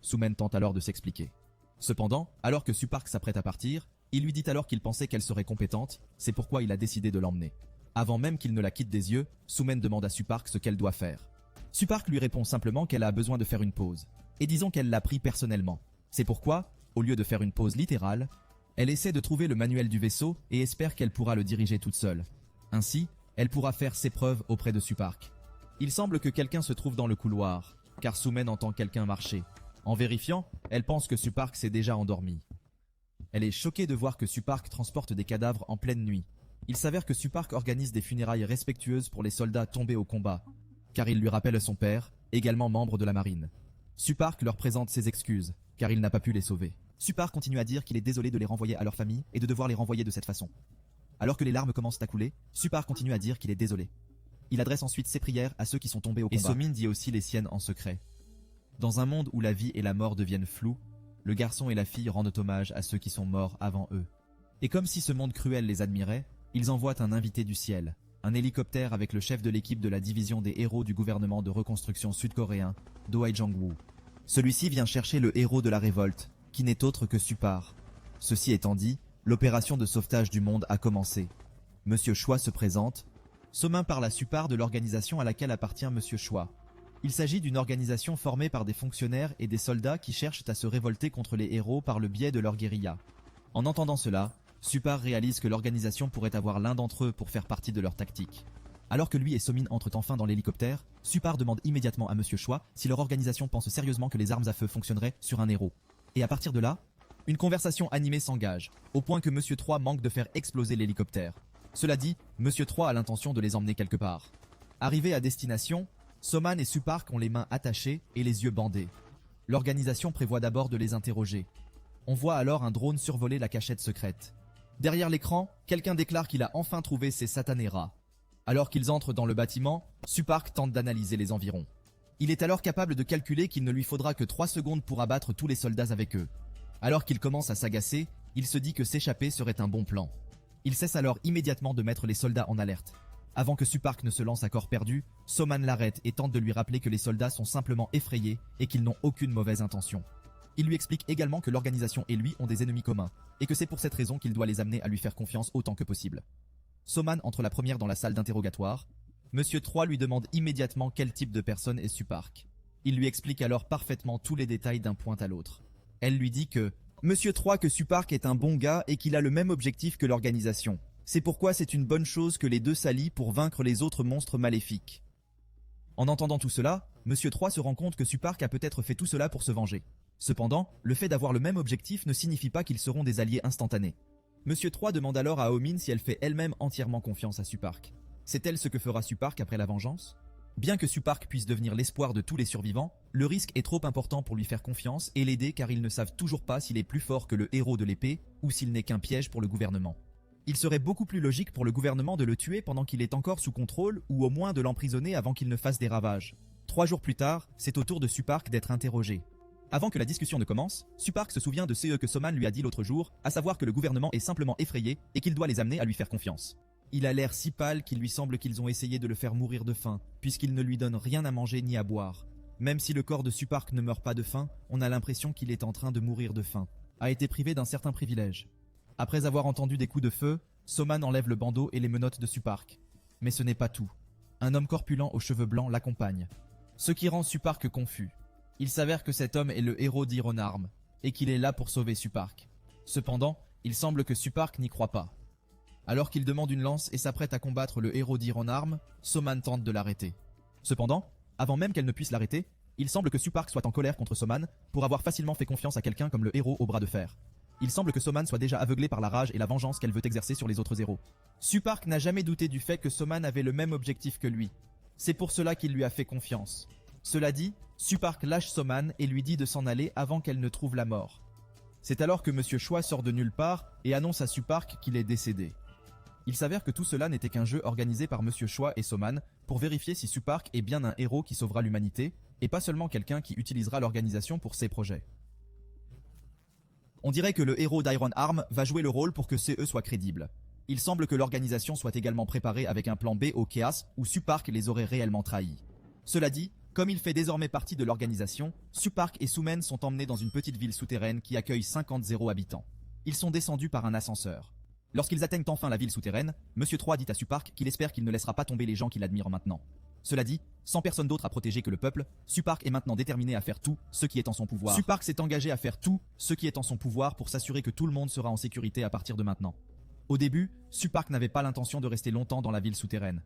Sumen tente alors de s'expliquer. Cependant, alors que Supark s'apprête à partir, il lui dit alors qu'il pensait qu'elle serait compétente, c'est pourquoi il a décidé de l'emmener. Avant même qu'il ne la quitte des yeux, Sumen demande à Supark ce qu'elle doit faire. Supark lui répond simplement qu'elle a besoin de faire une pause, et disons qu'elle l'a pris personnellement. C'est pourquoi, au lieu de faire une pause littérale, elle essaie de trouver le manuel du vaisseau et espère qu'elle pourra le diriger toute seule. Ainsi, elle pourra faire ses preuves auprès de Supark. Il semble que quelqu'un se trouve dans le couloir, car Sumen entend quelqu'un marcher. En vérifiant, elle pense que Supark s'est déjà endormi. Elle est choquée de voir que Supark transporte des cadavres en pleine nuit. Il s'avère que Supark organise des funérailles respectueuses pour les soldats tombés au combat, car il lui rappelle son père, également membre de la marine. Supark leur présente ses excuses, car il n'a pas pu les sauver. Supark continue à dire qu'il est désolé de les renvoyer à leur famille et de devoir les renvoyer de cette façon. Alors que les larmes commencent à couler, Supark continue à dire qu'il est désolé. Il adresse ensuite ses prières à ceux qui sont tombés au combat. Et Somin dit aussi les siennes en secret. Dans un monde où la vie et la mort deviennent floues, le garçon et la fille rendent hommage à ceux qui sont morts avant eux. Et comme si ce monde cruel les admirait, ils envoient un invité du ciel, un hélicoptère avec le chef de l'équipe de la division des héros du gouvernement de reconstruction sud-coréen, Do Hae-jong-woo. Celui-ci vient chercher le héros de la révolte, qui n'est autre que Supar. Ceci étant dit, l'opération de sauvetage du monde a commencé. Monsieur Choi se présente. Somin parle à Supar de l'organisation à laquelle appartient Monsieur Choi. Il s'agit d'une organisation formée par des fonctionnaires et des soldats qui cherchent à se révolter contre les héros par le biais de leur guérilla. En entendant cela, Supar réalise que l'organisation pourrait avoir l'un d'entre eux pour faire partie de leur tactique. Alors que lui et Somin entrent enfin dans l'hélicoptère, Supar demande immédiatement à Monsieur Choi si leur organisation pense sérieusement que les armes à feu fonctionneraient sur un héros. Et à partir de là, une conversation animée s'engage, au point que Monsieur 3 manque de faire exploser l'hélicoptère. Cela dit, Monsieur 3 a l'intention de les emmener quelque part. Arrivés à destination, Soman et Supark ont les mains attachées et les yeux bandés. L'organisation prévoit d'abord de les interroger. On voit alors un drone survoler la cachette secrète. Derrière l'écran, quelqu'un déclare qu'il a enfin trouvé ses satanés rats. Alors qu'ils entrent dans le bâtiment, Supark tente d'analyser les environs. Il est alors capable de calculer qu'il ne lui faudra que 3 secondes pour abattre tous les soldats avec eux. Alors qu'il commence à s'agacer, il se dit que s'échapper serait un bon plan. Il cesse alors immédiatement de mettre les soldats en alerte. Avant que Supark ne se lance à corps perdu, Soman l'arrête et tente de lui rappeler que les soldats sont simplement effrayés et qu'ils n'ont aucune mauvaise intention. Il lui explique également que l'organisation et lui ont des ennemis communs, et que c'est pour cette raison qu'il doit les amener à lui faire confiance autant que possible. Soman entre la première dans la salle d'interrogatoire. Monsieur 3 lui demande immédiatement quel type de personne est Supark. Il lui explique alors parfaitement tous les détails d'un point à l'autre. Elle lui dit que Monsieur 3 que Supark est un bon gars et qu'il a le même objectif que l'organisation. C'est pourquoi c'est une bonne chose que les deux s'allient pour vaincre les autres monstres maléfiques. En entendant tout cela, Monsieur 3 se rend compte que Supark a peut-être fait tout cela pour se venger. Cependant, le fait d'avoir le même objectif ne signifie pas qu'ils seront des alliés instantanés. Monsieur 3 demande alors à Omin si elle fait elle-même entièrement confiance à Supark. Sait-elle ce que fera Supark après la vengeance ? Bien que Supark puisse devenir l'espoir de tous les survivants, le risque est trop important pour lui faire confiance et l'aider car ils ne savent toujours pas s'il est plus fort que le héros de l'épée ou s'il n'est qu'un piège pour le gouvernement. Il serait beaucoup plus logique pour le gouvernement de le tuer pendant qu'il est encore sous contrôle ou au moins de l'emprisonner avant qu'il ne fasse des ravages. 3 jours plus tard, c'est au tour de Supark d'être interrogé. Avant que la discussion ne commence, Supark se souvient de ce que Soman lui a dit l'autre jour, à savoir que le gouvernement est simplement effrayé et qu'il doit les amener à lui faire confiance. Il a l'air si pâle qu'il lui semble qu'ils ont essayé de le faire mourir de faim, puisqu'ils ne lui donnent rien à manger ni à boire. Même si le corps de Supark ne meurt pas de faim, on a l'impression qu'il est en train de mourir de faim. A été privé d'un certain privilège. Après avoir entendu des coups de feu, Soman enlève le bandeau et les menottes de Supark. Mais ce n'est pas tout. Un homme corpulent aux cheveux blancs l'accompagne. Ce qui rend Supark confus. Il s'avère que cet homme est le héros d'Iron Arm, et qu'il est là pour sauver Supark. Cependant, il semble que Supark n'y croit pas. Alors qu'il demande une lance et s'apprête à combattre le héros d'Iron Arm, Soman tente de l'arrêter. Cependant, avant même qu'elle ne puisse l'arrêter, il semble que Supark soit en colère contre Soman pour avoir facilement fait confiance à quelqu'un comme le héros au bras de fer. Il semble que Soman soit déjà aveuglé par la rage et la vengeance qu'elle veut exercer sur les autres héros. Supark n'a jamais douté du fait que Soman avait le même objectif que lui. C'est pour cela qu'il lui a fait confiance. Cela dit, Supark lâche Soman et lui dit de s'en aller avant qu'elle ne trouve la mort. C'est alors que Monsieur Choi sort de nulle part et annonce à Supark qu'il est décédé. Il s'avère que tout cela n'était qu'un jeu organisé par Monsieur Choi et Soman pour vérifier si Supark est bien un héros qui sauvera l'humanité et pas seulement quelqu'un qui utilisera l'organisation pour ses projets. On dirait que le héros d'Iron Arm va jouer le rôle pour que CE soit crédible. Il semble que l'organisation soit également préparée avec un plan B au Chaos où Supark les aurait réellement trahis. Cela dit, comme il fait désormais partie de l'organisation, Supark et Sumen sont emmenés dans une petite ville souterraine qui accueille 50 habitants. Ils sont descendus par un ascenseur. Lorsqu'ils atteignent enfin la ville souterraine, Monsieur 3 dit à Supark qu'il espère qu'il ne laissera pas tomber les gens qui l'admirent maintenant. Cela dit, sans personne d'autre à protéger que le peuple, Supark est maintenant déterminé à faire tout ce qui est en son pouvoir. Supark s'est engagé à faire tout ce qui est en son pouvoir pour s'assurer que tout le monde sera en sécurité à partir de maintenant. Au début, Supark n'avait pas l'intention de rester longtemps dans la ville souterraine.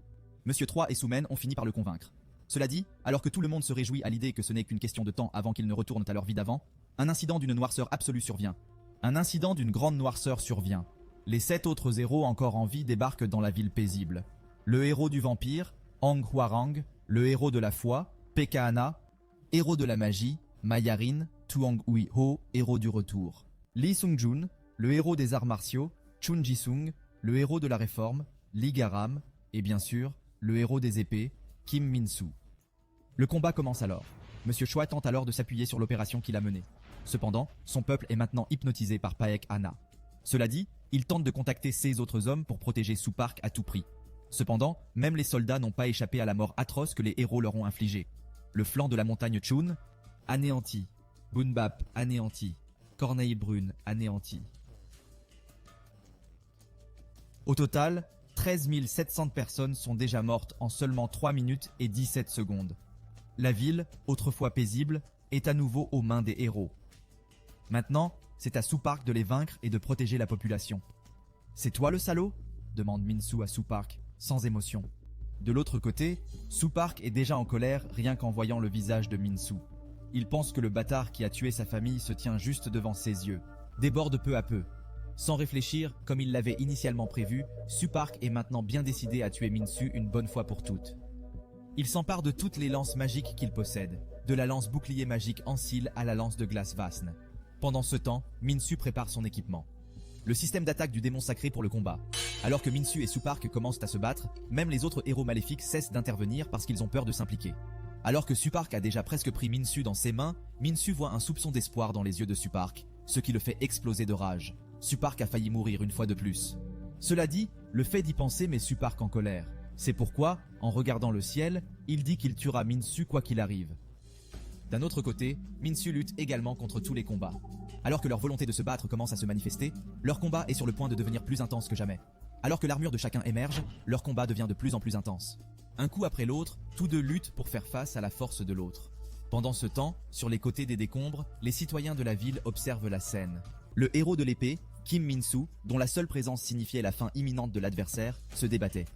Monsieur 3 et Sumen ont fini par le convaincre. Cela dit, alors que tout le monde se réjouit à l'idée que ce n'est qu'une question de temps avant qu'ils ne retournent à leur vie d'avant, un incident d'une noirceur absolue survient. Un incident d'une grande noirceur survient. Les 7 autres héros encore en vie débarquent dans la ville paisible. Le héros du vampire, Hang Huarang, le héros de la foi, Pekahana, héros de la magie, Mayarin, Tuang Hui Ho, héros du retour. Lee Sung-jun, le héros des arts martiaux, Chun Ji-sung, le héros de la réforme, Lee Garam, et bien sûr, le héros des épées, Kim Min-soo. Le combat commence alors. Monsieur Choi tente alors de s'appuyer sur l'opération qu'il a menée. Cependant, son peuple est maintenant hypnotisé par Paek Hanna. Cela dit, il tente de contacter ses autres hommes pour protéger Supark à tout prix. Cependant, même les soldats n'ont pas échappé à la mort atroce que les héros leur ont infligée. Le flanc de la montagne Chun, anéanti. Bunbap, anéanti. Corneille Brune, anéanti. Au total, 13 700 personnes sont déjà mortes en seulement 3 minutes et 17 secondes. La ville, autrefois paisible, est à nouveau aux mains des héros. Maintenant, c'est à Supark de les vaincre et de protéger la population. « C'est toi le salaud ?» demande Min-soo à Supark, sans émotion. De l'autre côté, Supark est déjà en colère rien qu'en voyant le visage de Min-soo. Il pense que le bâtard qui a tué sa famille se tient juste devant ses yeux, déborde peu à peu. Sans réfléchir, comme il l'avait initialement prévu, Supark est maintenant bien décidé à tuer Min-soo une bonne fois pour toutes. Il s'empare de toutes les lances magiques qu'il possède, de la lance bouclier magique Ansil à la lance de glace Vasne. Pendant ce temps, Min-soo prépare son équipement. Le système d'attaque du démon sacré pour le combat. Alors que Min-soo et Supark commencent à se battre, même les autres héros maléfiques cessent d'intervenir parce qu'ils ont peur de s'impliquer. Alors que Supark a déjà presque pris Min-soo dans ses mains, Min-soo voit un soupçon d'espoir dans les yeux de Supark, ce qui le fait exploser de rage. Supark a failli mourir une fois de plus. Cela dit, le fait d'y penser met Supark en colère. C'est pourquoi, en regardant le ciel, il dit qu'il tuera Min-soo quoi qu'il arrive. D'un autre côté, Min-soo lutte également contre tous les combats. Alors que leur volonté de se battre commence à se manifester, leur combat est sur le point de devenir plus intense que jamais. Alors que l'armure de chacun émerge, leur combat devient de plus en plus intense. Un coup après l'autre, tous deux luttent pour faire face à la force de l'autre. Pendant ce temps, sur les côtés des décombres, les citoyens de la ville observent la scène. Le héros de l'épée, Kim Min-soo, dont la seule présence signifiait la fin imminente de l'adversaire, se débattait.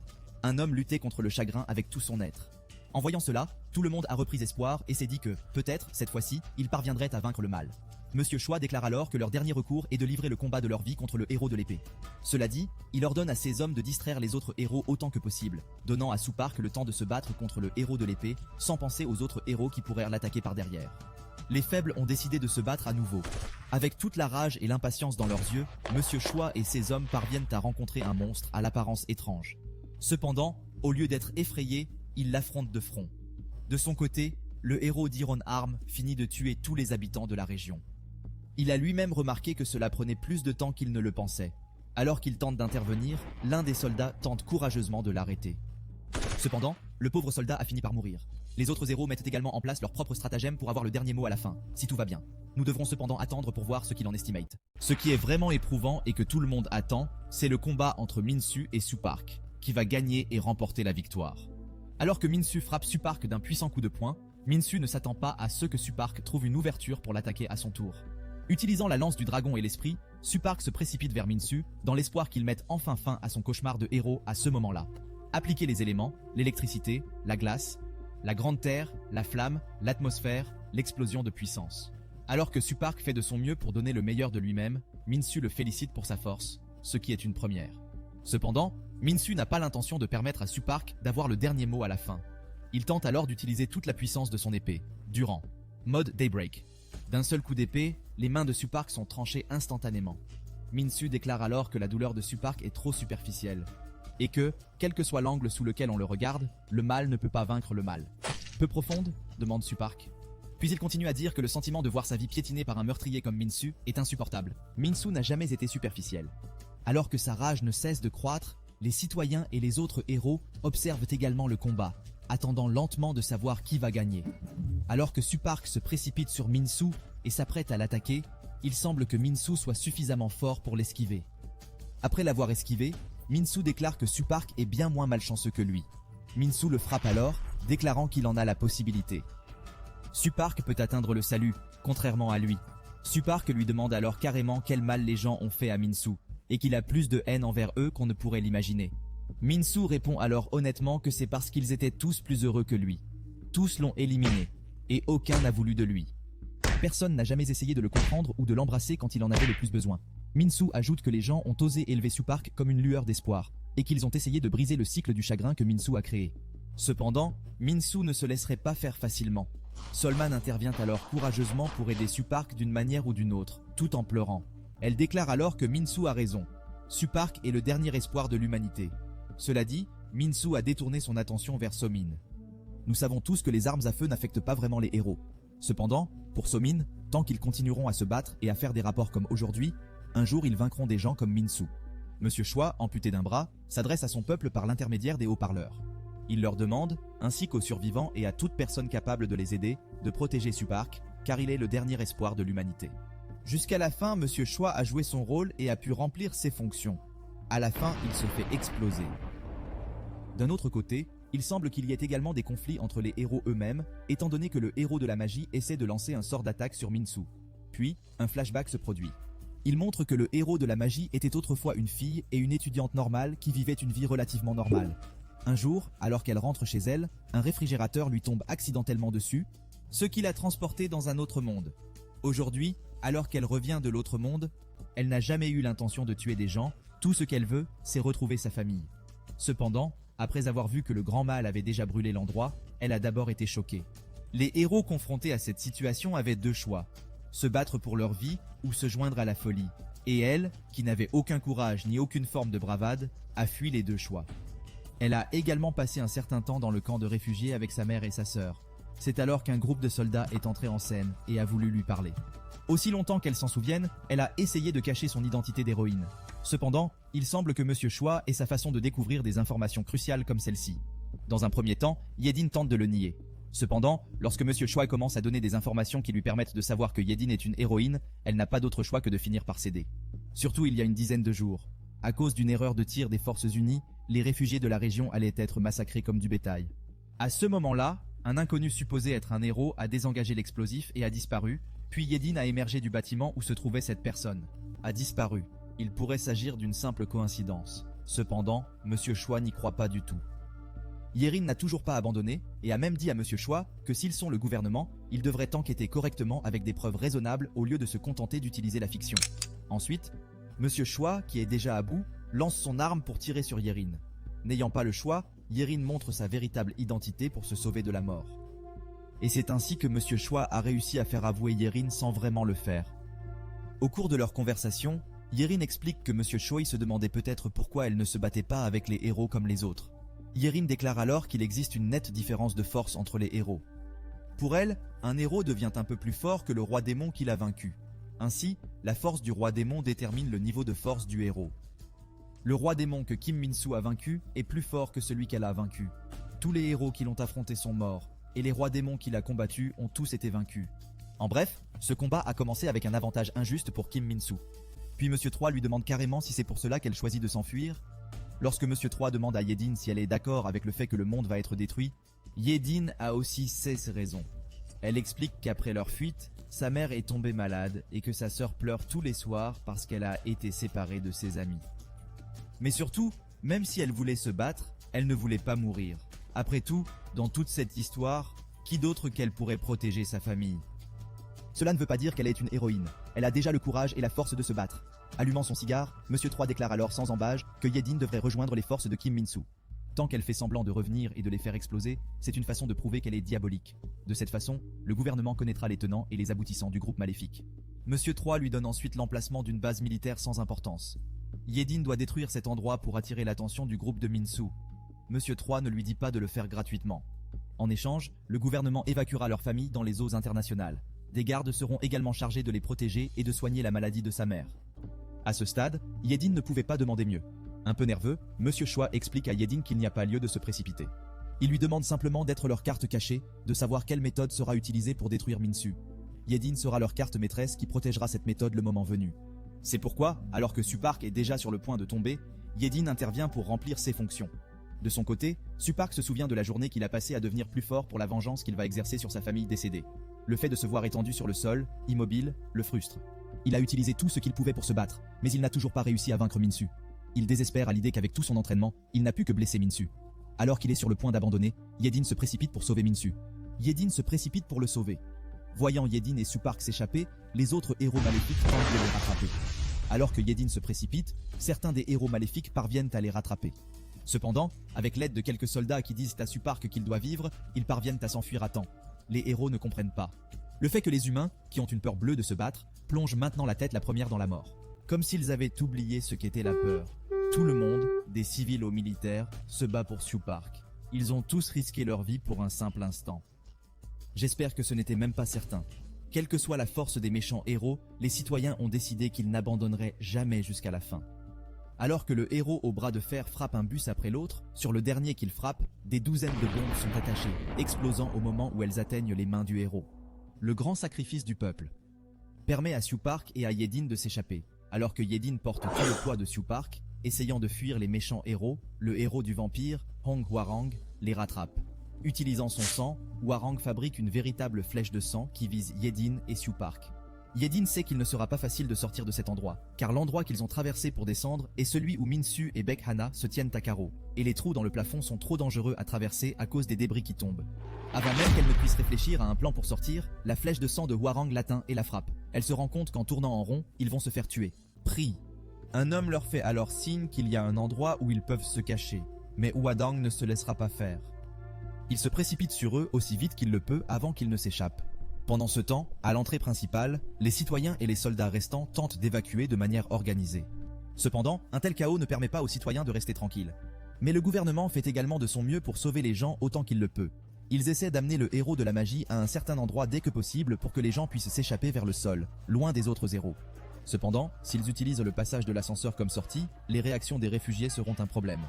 Un homme luttait contre le chagrin avec tout son être. En voyant cela, tout le monde a repris espoir et s'est dit que, peut-être, cette fois-ci, ils parviendraient à vaincre le mal. Monsieur Choi déclare alors que leur dernier recours est de livrer le combat de leur vie contre le héros de l'épée. Cela dit, il ordonne à ses hommes de distraire les autres héros autant que possible, donnant à Supark le temps de se battre contre le héros de l'épée, sans penser aux autres héros qui pourraient l'attaquer par derrière. Les faibles ont décidé de se battre à nouveau. Avec toute la rage et l'impatience dans leurs yeux, Monsieur Choi et ses hommes parviennent à rencontrer un monstre à l'apparence étrange. Cependant, au lieu d'être effrayés, ils l'affrontent de front. De son côté, le héros d'Iron Arm finit de tuer tous les habitants de la région. Il a lui-même remarqué que cela prenait plus de temps qu'il ne le pensait. Alors qu'il tente d'intervenir, l'un des soldats tente courageusement de l'arrêter. Cependant, le pauvre soldat a fini par mourir. Les autres héros mettent également en place leur propre stratagème pour avoir le dernier mot à la fin, si tout va bien. Nous devrons cependant attendre pour voir ce qu'il en estimate. Ce qui est vraiment éprouvant et que tout le monde attend, c'est le combat entre Min-soo et Supark, qui va gagner et remporter la victoire. Alors que Min-soo frappe Supark d'un puissant coup de poing, Min-soo ne s'attend pas à ce que Supark trouve une ouverture pour l'attaquer à son tour. Utilisant la lance du dragon et l'esprit, Supark se précipite vers Min-soo dans l'espoir qu'il mette enfin fin à son cauchemar de héros à ce moment-là. Appliquer les éléments, l'électricité, la glace, la grande terre, la flamme, l'atmosphère, l'explosion de puissance. Alors que Supark fait de son mieux pour donner le meilleur de lui-même, Min-soo le félicite pour sa force, ce qui est une première. Cependant, Min-soo n'a pas l'intention de permettre à Supark d'avoir le dernier mot à la fin. Il tente alors d'utiliser toute la puissance de son épée, durant. Mode Daybreak. D'un seul coup d'épée, les mains de Supark sont tranchées instantanément. Min-soo déclare alors que la douleur de Supark est trop superficielle, et que, quel que soit l'angle sous lequel on le regarde, le mal ne peut pas vaincre le mal. Peu profonde ? Demande Supark. Puis il continue à dire que le sentiment de voir sa vie piétinée par un meurtrier comme Min-soo est insupportable. Min-soo n'a jamais été superficiel. Alors que sa rage ne cesse de croître, les citoyens et les autres héros observent également le combat, attendant lentement de savoir qui va gagner. Alors que Supark se précipite sur Min-soo et s'apprête à l'attaquer, il semble que Min-soo soit suffisamment fort pour l'esquiver. Après l'avoir esquivé, Min-soo déclare que Supark est bien moins malchanceux que lui. Min-soo le frappe alors, déclarant qu'il en a la possibilité. Supark peut atteindre le salut, contrairement à lui. Supark lui demande alors carrément quel mal les gens ont fait à Min-soo, et qu'il a plus de haine envers eux qu'on ne pourrait l'imaginer. Min-soo répond alors honnêtement que c'est parce qu'ils étaient tous plus heureux que lui. Tous l'ont éliminé, et aucun n'a voulu de lui. Personne n'a jamais essayé de le comprendre ou de l'embrasser quand il en avait le plus besoin. Minsu ajoute que les gens ont osé élever Supark comme une lueur d'espoir, et qu'ils ont essayé de briser le cycle du chagrin que Minsu a créé. Cependant, Minsu ne se laisserait pas faire facilement. Solman intervient alors courageusement pour aider Supark d'une manière ou d'une autre, tout en pleurant. Elle déclare alors que Minsu a raison. Supark est le dernier espoir de l'humanité. Cela dit, Minsu a détourné son attention vers Somin. Nous savons tous que les armes à feu n'affectent pas vraiment les héros. Cependant, pour Somin, tant qu'ils continueront à se battre et à faire des rapports comme aujourd'hui, un jour ils vaincront des gens comme Minsu. Monsieur Choi, amputé d'un bras, s'adresse à son peuple par l'intermédiaire des haut-parleurs. Il leur demande, ainsi qu'aux survivants et à toute personne capable de les aider, de protéger Supark, car il est le dernier espoir de l'humanité. Jusqu'à la fin, Monsieur Choi a joué son rôle et a pu remplir ses fonctions. À la fin, il se fait exploser. D'un autre côté, il semble qu'il y ait également des conflits entre les héros eux-mêmes, étant donné que le héros de la magie essaie de lancer un sort d'attaque sur Minsu. Puis, un flashback se produit. Il montre que le héros de la magie était autrefois une fille et une étudiante normale qui vivait une vie relativement normale. Un jour, alors qu'elle rentre chez elle, un réfrigérateur lui tombe accidentellement dessus, ce qui l'a transportée dans un autre monde. Aujourd'hui, alors qu'elle revient de l'autre monde, elle n'a jamais eu l'intention de tuer des gens, tout ce qu'elle veut, c'est retrouver sa famille. Cependant, après avoir vu que le grand mal avait déjà brûlé l'endroit, elle a d'abord été choquée. Les héros confrontés à cette situation avaient deux choix, se battre pour leur vie ou se joindre à la folie. Et elle, qui n'avait aucun courage ni aucune forme de bravade, a fui les deux choix. Elle a également passé un certain temps dans le camp de réfugiés avec sa mère et sa sœur. C'est alors qu'un groupe de soldats est entré en scène et a voulu lui parler. Aussi longtemps qu'elle s'en souvienne, elle a essayé de cacher son identité d'héroïne. Cependant, il semble que Monsieur Choi ait sa façon de découvrir des informations cruciales comme celle-ci. Dans un premier temps, Yedin tente de le nier. Cependant, lorsque Monsieur Choi commence à donner des informations qui lui permettent de savoir que Yedin est une héroïne, elle n'a pas d'autre choix que de finir par céder. Surtout il y a une dizaine de jours. À cause d'une erreur de tir des Forces Unies, les réfugiés de la région allaient être massacrés comme du bétail. À ce moment-là, un inconnu supposé être un héros a désengagé l'explosif et a disparu, puis Yedin a émergé du bâtiment où se trouvait cette personne. A disparu. Il pourrait s'agir d'une simple coïncidence. Cependant, Monsieur Choi n'y croit pas du tout. Yerin n'a toujours pas abandonné et a même dit à Monsieur Choi que s'ils sont le gouvernement, ils devraient enquêter correctement avec des preuves raisonnables au lieu de se contenter d'utiliser la fiction. Ensuite, Monsieur Choi, qui est déjà à bout, lance son arme pour tirer sur Yerin. N'ayant pas le choix, Yerin montre sa véritable identité pour se sauver de la mort. Et c'est ainsi que Monsieur Choi a réussi à faire avouer Yerin sans vraiment le faire. Au cours de leur conversation, Yerin explique que Monsieur Choi se demandait peut-être pourquoi elle ne se battait pas avec les héros comme les autres. Yerin déclare alors qu'il existe une nette différence de force entre les héros. Pour elle, un héros devient un peu plus fort que le roi démon qu'il a vaincu. Ainsi, la force du roi démon détermine le niveau de force du héros. Le roi démon que Kim Min-soo a vaincu est plus fort que celui qu'elle a vaincu. Tous les héros qui l'ont affronté sont morts, et les rois démons qu'il a combattus ont tous été vaincus. En bref, ce combat a commencé avec un avantage injuste pour Kim Min-soo. Puis Monsieur 3 lui demande carrément si c'est pour cela qu'elle choisit de s'enfuir. Lorsque Monsieur 3 demande à Yedin si elle est d'accord avec le fait que le monde va être détruit, Yedin a aussi ses raisons. Elle explique qu'après leur fuite, sa mère est tombée malade et que sa sœur pleure tous les soirs parce qu'elle a été séparée de ses amis. Mais surtout, même si elle voulait se battre, elle ne voulait pas mourir. Après tout, dans toute cette histoire, qui d'autre qu'elle pourrait protéger sa famille? Cela ne veut pas dire qu'elle est une héroïne. Elle a déjà le courage et la force de se battre. Allumant son cigare, Monsieur 3 déclare alors sans embâge que Yedin devrait rejoindre les forces de Kim Min-soo. Tant qu'elle fait semblant de revenir et de les faire exploser, c'est une façon de prouver qu'elle est diabolique. De cette façon, le gouvernement connaîtra les tenants et les aboutissants du groupe maléfique. Monsieur 3 lui donne ensuite l'emplacement d'une base militaire sans importance. Yedin doit détruire cet endroit pour attirer l'attention du groupe de Min-soo. Monsieur 3 ne lui dit pas de le faire gratuitement. En échange, le gouvernement évacuera leur famille dans les eaux internationales. Des gardes seront également chargés de les protéger et de soigner la maladie de sa mère. À ce stade, Yedin ne pouvait pas demander mieux. Un peu nerveux, Monsieur Choi explique à Yedin qu'il n'y a pas lieu de se précipiter. Il lui demande simplement d'être leur carte cachée, de savoir quelle méthode sera utilisée pour détruire Min-soo. Yedin sera leur carte maîtresse qui protégera cette méthode le moment venu. C'est pourquoi, alors que Supark est déjà sur le point de tomber, Yedin intervient pour remplir ses fonctions. De son côté, Supark se souvient de la journée qu'il a passée à devenir plus fort pour la vengeance qu'il va exercer sur sa famille décédée. Le fait de se voir étendu sur le sol, immobile, le frustre. Il a utilisé tout ce qu'il pouvait pour se battre, mais il n'a toujours pas réussi à vaincre Min-soo. Il désespère à l'idée qu'avec tout son entraînement, il n'a pu que blesser Min-soo. Alors qu'il est sur le point d'abandonner, Yedin se précipite pour sauver Min-soo. Yedin se précipite pour le sauver. Voyant Yedin et Supark s'échapper, les autres héros maléfiques tentent de les rattraper. Alors que Yedin se précipite, certains des héros maléfiques parviennent à les rattraper. Cependant, avec l'aide de quelques soldats qui disent à Supark qu'il doit vivre, ils parviennent à s'enfuir à temps. Les héros ne comprennent pas. Le fait que les humains, qui ont une peur bleue de se battre, plongent maintenant la tête la première dans la mort. Comme s'ils avaient oublié ce qu'était la peur. Tout le monde, des civils aux militaires, se bat pour Supark. Ils ont tous risqué leur vie pour un simple instant. J'espère que ce n'était même pas certain. Quelle que soit la force des méchants héros, les citoyens ont décidé qu'ils n'abandonneraient jamais jusqu'à la fin. Alors que le héros au bras de fer frappe un bus après l'autre, sur le dernier qu'il frappe, des douzaines de bombes sont attachées, explosant au moment où elles atteignent les mains du héros. Le grand sacrifice du peuple permet à Supark et à Yedin de s'échapper. Alors que Yedin porte tout le poids de Supark, essayant de fuir les méchants héros, le héros du vampire, Hong Hwarang, les rattrape. Utilisant son sang, Hwarang fabrique une véritable flèche de sang qui vise Yedin et Supark. Yedin sait qu'il ne sera pas facile de sortir de cet endroit, car l'endroit qu'ils ont traversé pour descendre est celui où Minsu et Bekhana se tiennent à carreau, et les trous dans le plafond sont trop dangereux à traverser à cause des débris qui tombent. Avant même qu'elle ne puisse réfléchir à un plan pour sortir, la flèche de sang de Hwarang l'atteint et la frappe. Elle se rend compte qu'en tournant en rond, ils vont se faire tuer. Prie. Un homme leur fait alors signe qu'il y a un endroit où ils peuvent se cacher, mais Hwarang ne se laissera pas faire. Il se précipite sur eux aussi vite qu'il le peut avant qu'ils ne s'échappent. Pendant ce temps, à l'entrée principale, les citoyens et les soldats restants tentent d'évacuer de manière organisée. Cependant, un tel chaos ne permet pas aux citoyens de rester tranquilles. Mais le gouvernement fait également de son mieux pour sauver les gens autant qu'il le peut. Ils essaient d'amener le héros de la magie à un certain endroit dès que possible pour que les gens puissent s'échapper vers le sol, loin des autres héros. Cependant, s'ils utilisent le passage de l'ascenseur comme sortie, les réactions des réfugiés seront un problème.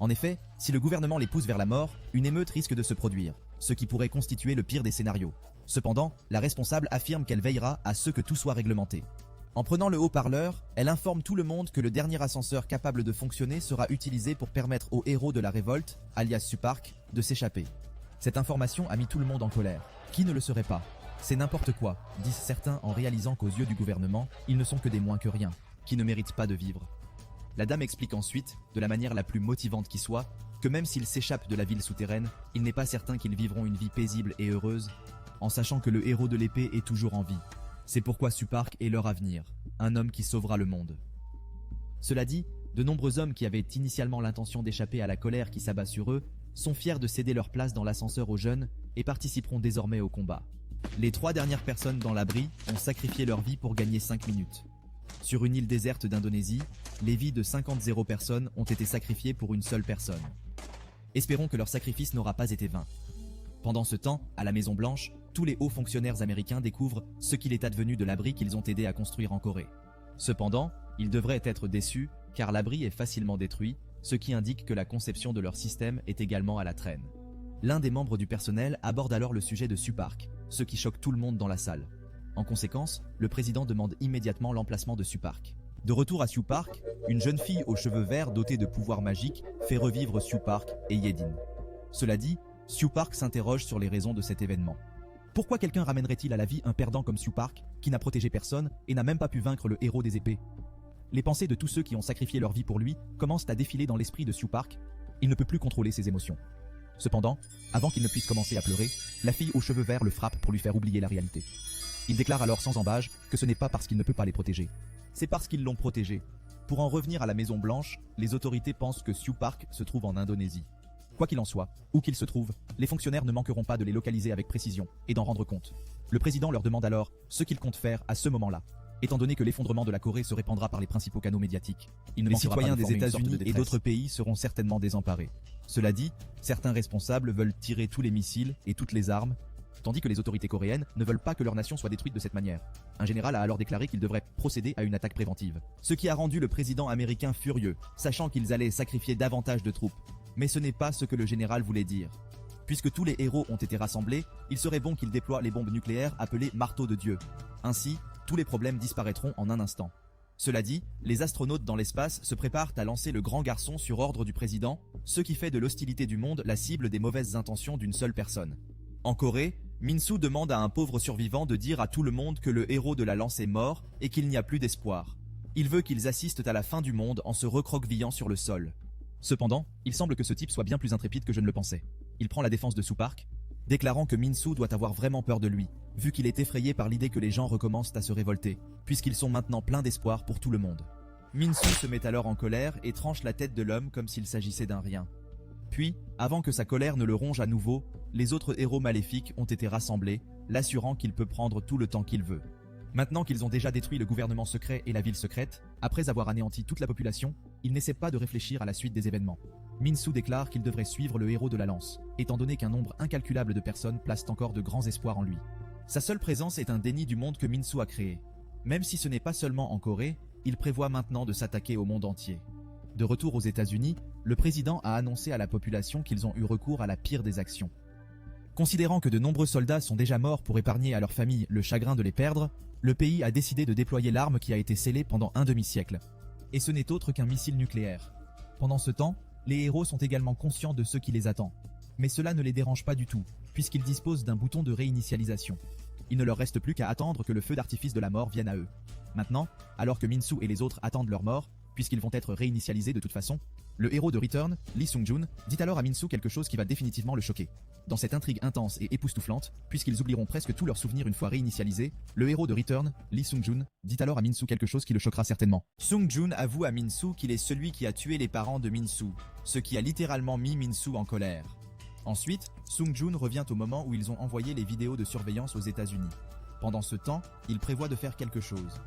En effet, si le gouvernement les pousse vers la mort, une émeute risque de se produire, ce qui pourrait constituer le pire des scénarios. Cependant, la responsable affirme qu'elle veillera à ce que tout soit réglementé. En prenant le haut-parleur, elle informe tout le monde que le dernier ascenseur capable de fonctionner sera utilisé pour permettre aux héros de la révolte, alias Supark, de s'échapper. Cette information a mis tout le monde en colère. Qui ne le serait pas? C'est n'importe quoi, disent certains en réalisant qu'aux yeux du gouvernement, ils ne sont que des moins que rien, qui ne méritent pas de vivre. La dame explique ensuite, de la manière la plus motivante qui soit, que même s'ils s'échappent de la ville souterraine, il n'est pas certain qu'ils vivront une vie paisible et heureuse, en sachant que le héros de l'épée est toujours en vie. C'est pourquoi Supark est leur avenir, un homme qui sauvera le monde. Cela dit, de nombreux hommes qui avaient initialement l'intention d'échapper à la colère qui s'abat sur eux, sont fiers de céder leur place dans l'ascenseur aux jeunes et participeront désormais au combat. Les 3 dernières personnes dans l'abri ont sacrifié leur vie pour gagner 5 minutes. Sur une île déserte d'Indonésie, les vies de 50 personnes ont été sacrifiées pour une seule personne. Espérons que leur sacrifice n'aura pas été vain. Pendant ce temps, à la Maison Blanche, tous les hauts fonctionnaires américains découvrent ce qu'il est advenu de l'abri qu'ils ont aidé à construire en Corée. Cependant, ils devraient être déçus car l'abri est facilement détruit, ce qui indique que la conception de leur système est également à la traîne. L'un des membres du personnel aborde alors le sujet de Supark, ce qui choque tout le monde dans la salle. En conséquence, le président demande immédiatement l'emplacement de Supark. De retour à Supark, une jeune fille aux cheveux verts dotée de pouvoirs magiques fait revivre Supark et Yedin. Cela dit, Supark s'interroge sur les raisons de cet événement. Pourquoi quelqu'un ramènerait-il à la vie un perdant comme Supark, qui n'a protégé personne et n'a même pas pu vaincre le héros des épées? Les pensées de tous ceux qui ont sacrifié leur vie pour lui commencent à défiler dans l'esprit de Supark. Il ne peut plus contrôler ses émotions. Cependant, avant qu'il ne puisse commencer à pleurer, la fille aux cheveux verts le frappe pour lui faire oublier la réalité. Il déclare alors sans embâche que ce n'est pas parce qu'il ne peut pas les protéger. C'est parce qu'ils l'ont protégé. Pour en revenir à la Maison Blanche, les autorités pensent que Supark se trouve en Indonésie. Quoi qu'il en soit, où qu'il se trouve, les fonctionnaires ne manqueront pas de les localiser avec précision et d'en rendre compte. Le président leur demande alors ce qu'ils comptent faire à ce moment-là. Étant donné que l'effondrement de la Corée se répandra par les principaux canaux médiatiques, les citoyens des États-Unis et d'autres pays seront certainement désemparés. Cela dit, certains responsables veulent tirer tous les missiles et toutes les armes, tandis que les autorités coréennes ne veulent pas que leur nation soit détruite de cette manière. Un général a alors déclaré qu'il devrait procéder à une attaque préventive. Ce qui a rendu le président américain furieux, sachant qu'ils allaient sacrifier davantage de troupes. Mais ce n'est pas ce que le général voulait dire. Puisque tous les héros ont été rassemblés, il serait bon qu'ils déploient les bombes nucléaires appelées marteaux de Dieu. Ainsi, tous les problèmes disparaîtront en un instant. Cela dit, les astronautes dans l'espace se préparent à lancer le grand garçon sur ordre du président, ce qui fait de l'hostilité du monde la cible des mauvaises intentions d'une seule personne. En Corée, Minsu demande à un pauvre survivant de dire à tout le monde que le héros de la lance est mort et qu'il n'y a plus d'espoir. Il veut qu'ils assistent à la fin du monde en se recroquevillant sur le sol. Cependant, il semble que ce type soit bien plus intrépide que je ne le pensais. Il prend la défense de Supark, déclarant que Min-soo doit avoir vraiment peur de lui, vu qu'il est effrayé par l'idée que les gens recommencent à se révolter, puisqu'ils sont maintenant pleins d'espoir pour tout le monde. Min-soo se met alors en colère et tranche la tête de l'homme comme s'il s'agissait d'un rien. Puis, avant que sa colère ne le ronge à nouveau, les autres héros maléfiques ont été rassemblés, l'assurant qu'il peut prendre tout le temps qu'il veut. Maintenant qu'ils ont déjà détruit le gouvernement secret et la ville secrète, après avoir anéanti toute la population, ils n'essaient pas de réfléchir à la suite des événements. Min-soo déclare qu'il devrait suivre le héros de la lance, étant donné qu'un nombre incalculable de personnes placent encore de grands espoirs en lui. Sa seule présence est un déni du monde que Min-soo a créé. Même si ce n'est pas seulement en Corée, il prévoit maintenant de s'attaquer au monde entier. De retour aux États-Unis, le président a annoncé à la population qu'ils ont eu recours à la pire des actions. Considérant que de nombreux soldats sont déjà morts pour épargner à leur famille le chagrin de les perdre, le pays a décidé de déployer l'arme qui a été scellée pendant un demi-siècle. Et ce n'est autre qu'un missile nucléaire. Pendant ce temps, les héros sont également conscients de ce qui les attend. Mais cela ne les dérange pas du tout, puisqu'ils disposent d'un bouton de réinitialisation. Il ne leur reste plus qu'à attendre que le feu d'artifice de la mort vienne à eux. Maintenant, alors que Min-soo et les autres attendent leur mort, puisqu'ils vont être réinitialisés de toute façon, le héros de Return, Lee Sung-joon, dit alors à Min-soo quelque chose qui va définitivement le choquer. Dans cette intrigue intense et époustouflante, puisqu'ils oublieront presque tous leurs souvenirs une fois réinitialisés, le héros de Return, Lee Sung-joon, dit alors à Min-soo quelque chose qui le choquera certainement. Sung-joon avoue à Min-soo qu'il est celui qui a tué les parents de Min-soo, ce qui a littéralement mis Min-soo en colère. Ensuite, Sung-joon revient au moment où ils ont envoyé les vidéos de surveillance aux États-Unis. Pendant ce temps, il prévoit de faire quelque chose.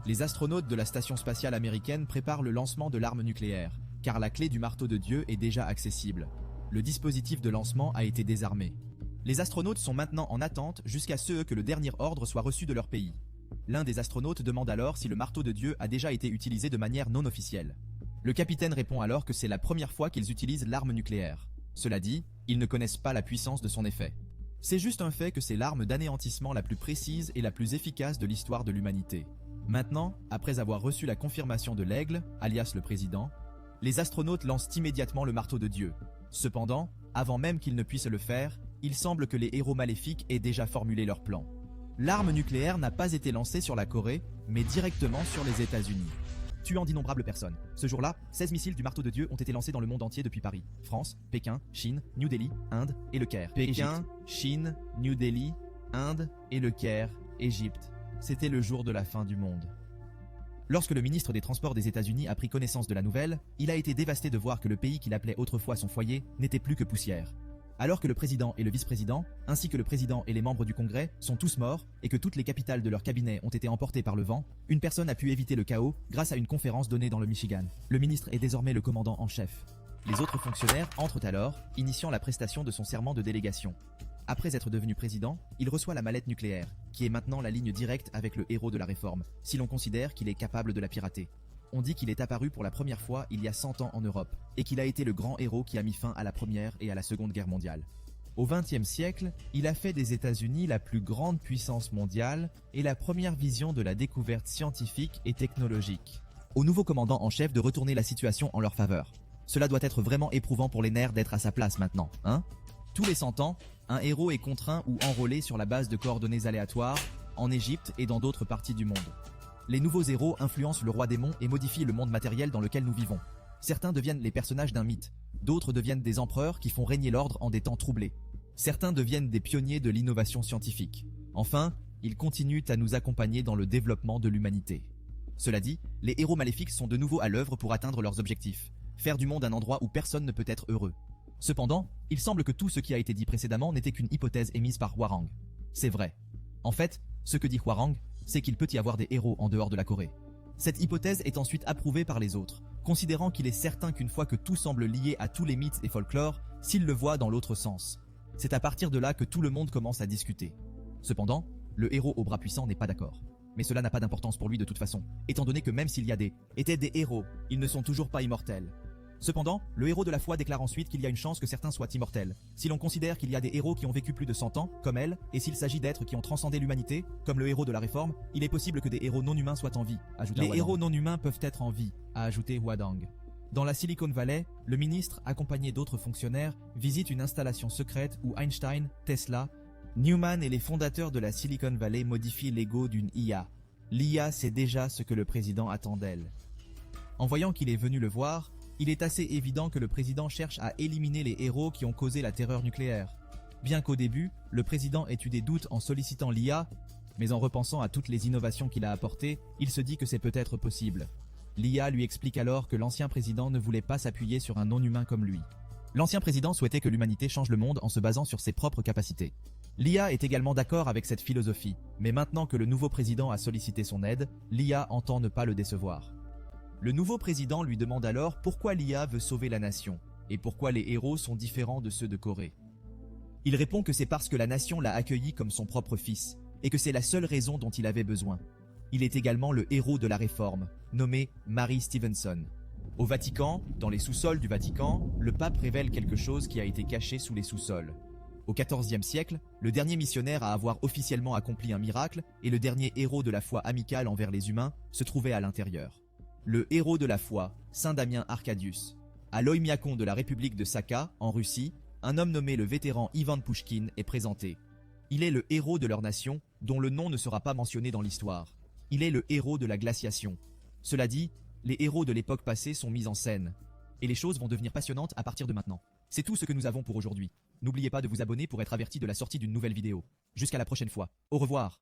Les astronautes de la station spatiale américaine préparent le lancement de l'arme nucléaire, car la clé du marteau de Dieu est déjà accessible. Le dispositif de lancement a été désarmé. Les astronautes sont maintenant en attente jusqu'à ce que le dernier ordre soit reçu de leur pays. L'un des astronautes demande alors si le marteau de Dieu a déjà été utilisé de manière non officielle. Le capitaine répond alors que c'est la première fois qu'ils utilisent l'arme nucléaire. Cela dit, ils ne connaissent pas la puissance de son effet. C'est juste un fait que c'est l'arme d'anéantissement la plus précise et la plus efficace de l'histoire de l'humanité. Maintenant, après avoir reçu la confirmation de l'aigle, alias le président, les astronautes lancent immédiatement le marteau de Dieu. Cependant, avant même qu'ils ne puissent le faire, il semble que les héros maléfiques aient déjà formulé leur plan. L'arme nucléaire n'a pas été lancée sur la Corée, mais directement sur les États-Unis, tuant d'innombrables personnes. Ce jour-là, 16 missiles du marteau de Dieu ont été lancés dans le monde entier depuis Paris, France, Pékin, Chine, New Delhi, Inde et le Caire. Pékin, Chine, New Delhi, Inde et le Caire, Égypte. C'était le jour de la fin du monde. Lorsque le ministre des Transports des États-Unis a pris connaissance de la nouvelle, il a été dévasté de voir que le pays qu'il appelait autrefois son foyer n'était plus que poussière. Alors que le président et le vice-président, ainsi que le président et les membres du Congrès, sont tous morts et que toutes les capitales de leur cabinet ont été emportées par le vent, une personne a pu éviter le chaos grâce à une conférence donnée dans le Michigan. Le ministre est désormais le commandant en chef. Les autres fonctionnaires entrent alors, initiant la prestation de son serment de délégation. Après être devenu président, il reçoit la mallette nucléaire, qui est maintenant la ligne directe avec le héros de la réforme, si l'on considère qu'il est capable de la pirater. On dit qu'il est apparu pour la première fois il y a 100 ans en Europe, et qu'il a été le grand héros qui a mis fin à la Première et à la Seconde Guerre mondiale. Au XXe siècle, il a fait des États-Unis la plus grande puissance mondiale et la première vision de la découverte scientifique et technologique. Au nouveau commandant en chef de retourner la situation en leur faveur. Cela doit être vraiment éprouvant pour les nerfs d'être à sa place maintenant, hein? Tous les 100 ans, un héros est contraint ou enrôlé sur la base de coordonnées aléatoires, en Égypte et dans d'autres parties du monde. Les nouveaux héros influencent le roi démon et modifient le monde matériel dans lequel nous vivons. Certains deviennent les personnages d'un mythe, d'autres deviennent des empereurs qui font régner l'ordre en des temps troublés. Certains deviennent des pionniers de l'innovation scientifique. Enfin, ils continuent à nous accompagner dans le développement de l'humanité. Cela dit, les héros maléfiques sont de nouveau à l'œuvre pour atteindre leurs objectifs, faire du monde un endroit où personne ne peut être heureux. Cependant, il semble que tout ce qui a été dit précédemment n'était qu'une hypothèse émise par Hwarang. C'est vrai. En fait, ce que dit Hwarang, c'est qu'il peut y avoir des héros en dehors de la Corée. Cette hypothèse est ensuite approuvée par les autres, considérant qu'il est certain qu'une fois que tout semble lié à tous les mythes et folklores, s'ils le voient dans l'autre sens. C'est à partir de là que tout le monde commence à discuter. Cependant, le héros au bras puissant n'est pas d'accord. Mais cela n'a pas d'importance pour lui de toute façon, étant donné que même s'il y a étaient des héros, ils ne sont toujours pas immortels. Cependant, le héros de la foi déclare ensuite qu'il y a une chance que certains soient immortels. Si l'on considère qu'il y a des héros qui ont vécu plus de 100 ans, comme elle, et s'il s'agit d'êtres qui ont transcendé l'humanité, comme le héros de la réforme, il est possible que des héros non humains soient en vie. Les héros non humains peuvent être en vie, a ajouté Hwadang. Dans la Silicon Valley, le ministre, accompagné d'autres fonctionnaires, visite une installation secrète où Einstein, Tesla, Newman et les fondateurs de la Silicon Valley modifient l'ego d'une IA. L'IA sait déjà ce que le président attend d'elle. En voyant qu'il est venu le voir, il est assez évident que le président cherche à éliminer les héros qui ont causé la terreur nucléaire. Bien qu'au début, le président ait eu des doutes en sollicitant l'IA, mais en repensant à toutes les innovations qu'il a apportées, il se dit que c'est peut-être possible. L'IA lui explique alors que l'ancien président ne voulait pas s'appuyer sur un non-humain comme lui. L'ancien président souhaitait que l'humanité change le monde en se basant sur ses propres capacités. L'IA est également d'accord avec cette philosophie, mais maintenant que le nouveau président a sollicité son aide, l'IA entend ne pas le décevoir. Le nouveau président lui demande alors pourquoi l'IA veut sauver la nation, et pourquoi les héros sont différents de ceux de Corée. Il répond que c'est parce que la nation l'a accueilli comme son propre fils, et que c'est la seule raison dont il avait besoin. Il est également le héros de la réforme, nommé Mary Stevenson. Au Vatican, dans les sous-sols du Vatican, le pape révèle quelque chose qui a été caché sous les sous-sols. Au XIVe siècle, le dernier missionnaire à avoir officiellement accompli un miracle et le dernier héros de la foi amicale envers les humains se trouvait à l'intérieur. Le héros de la foi, Saint Damien Arcadius. À l'Oymyakon de la République de Sakha, en Russie, un homme nommé le vétéran Ivan Pouchkine est présenté. Il est le héros de leur nation, dont le nom ne sera pas mentionné dans l'histoire. Il est le héros de la glaciation. Cela dit, les héros de l'époque passée sont mis en scène. Et les choses vont devenir passionnantes à partir de maintenant. C'est tout ce que nous avons pour aujourd'hui. N'oubliez pas de vous abonner pour être averti de la sortie d'une nouvelle vidéo. Jusqu'à la prochaine fois. Au revoir.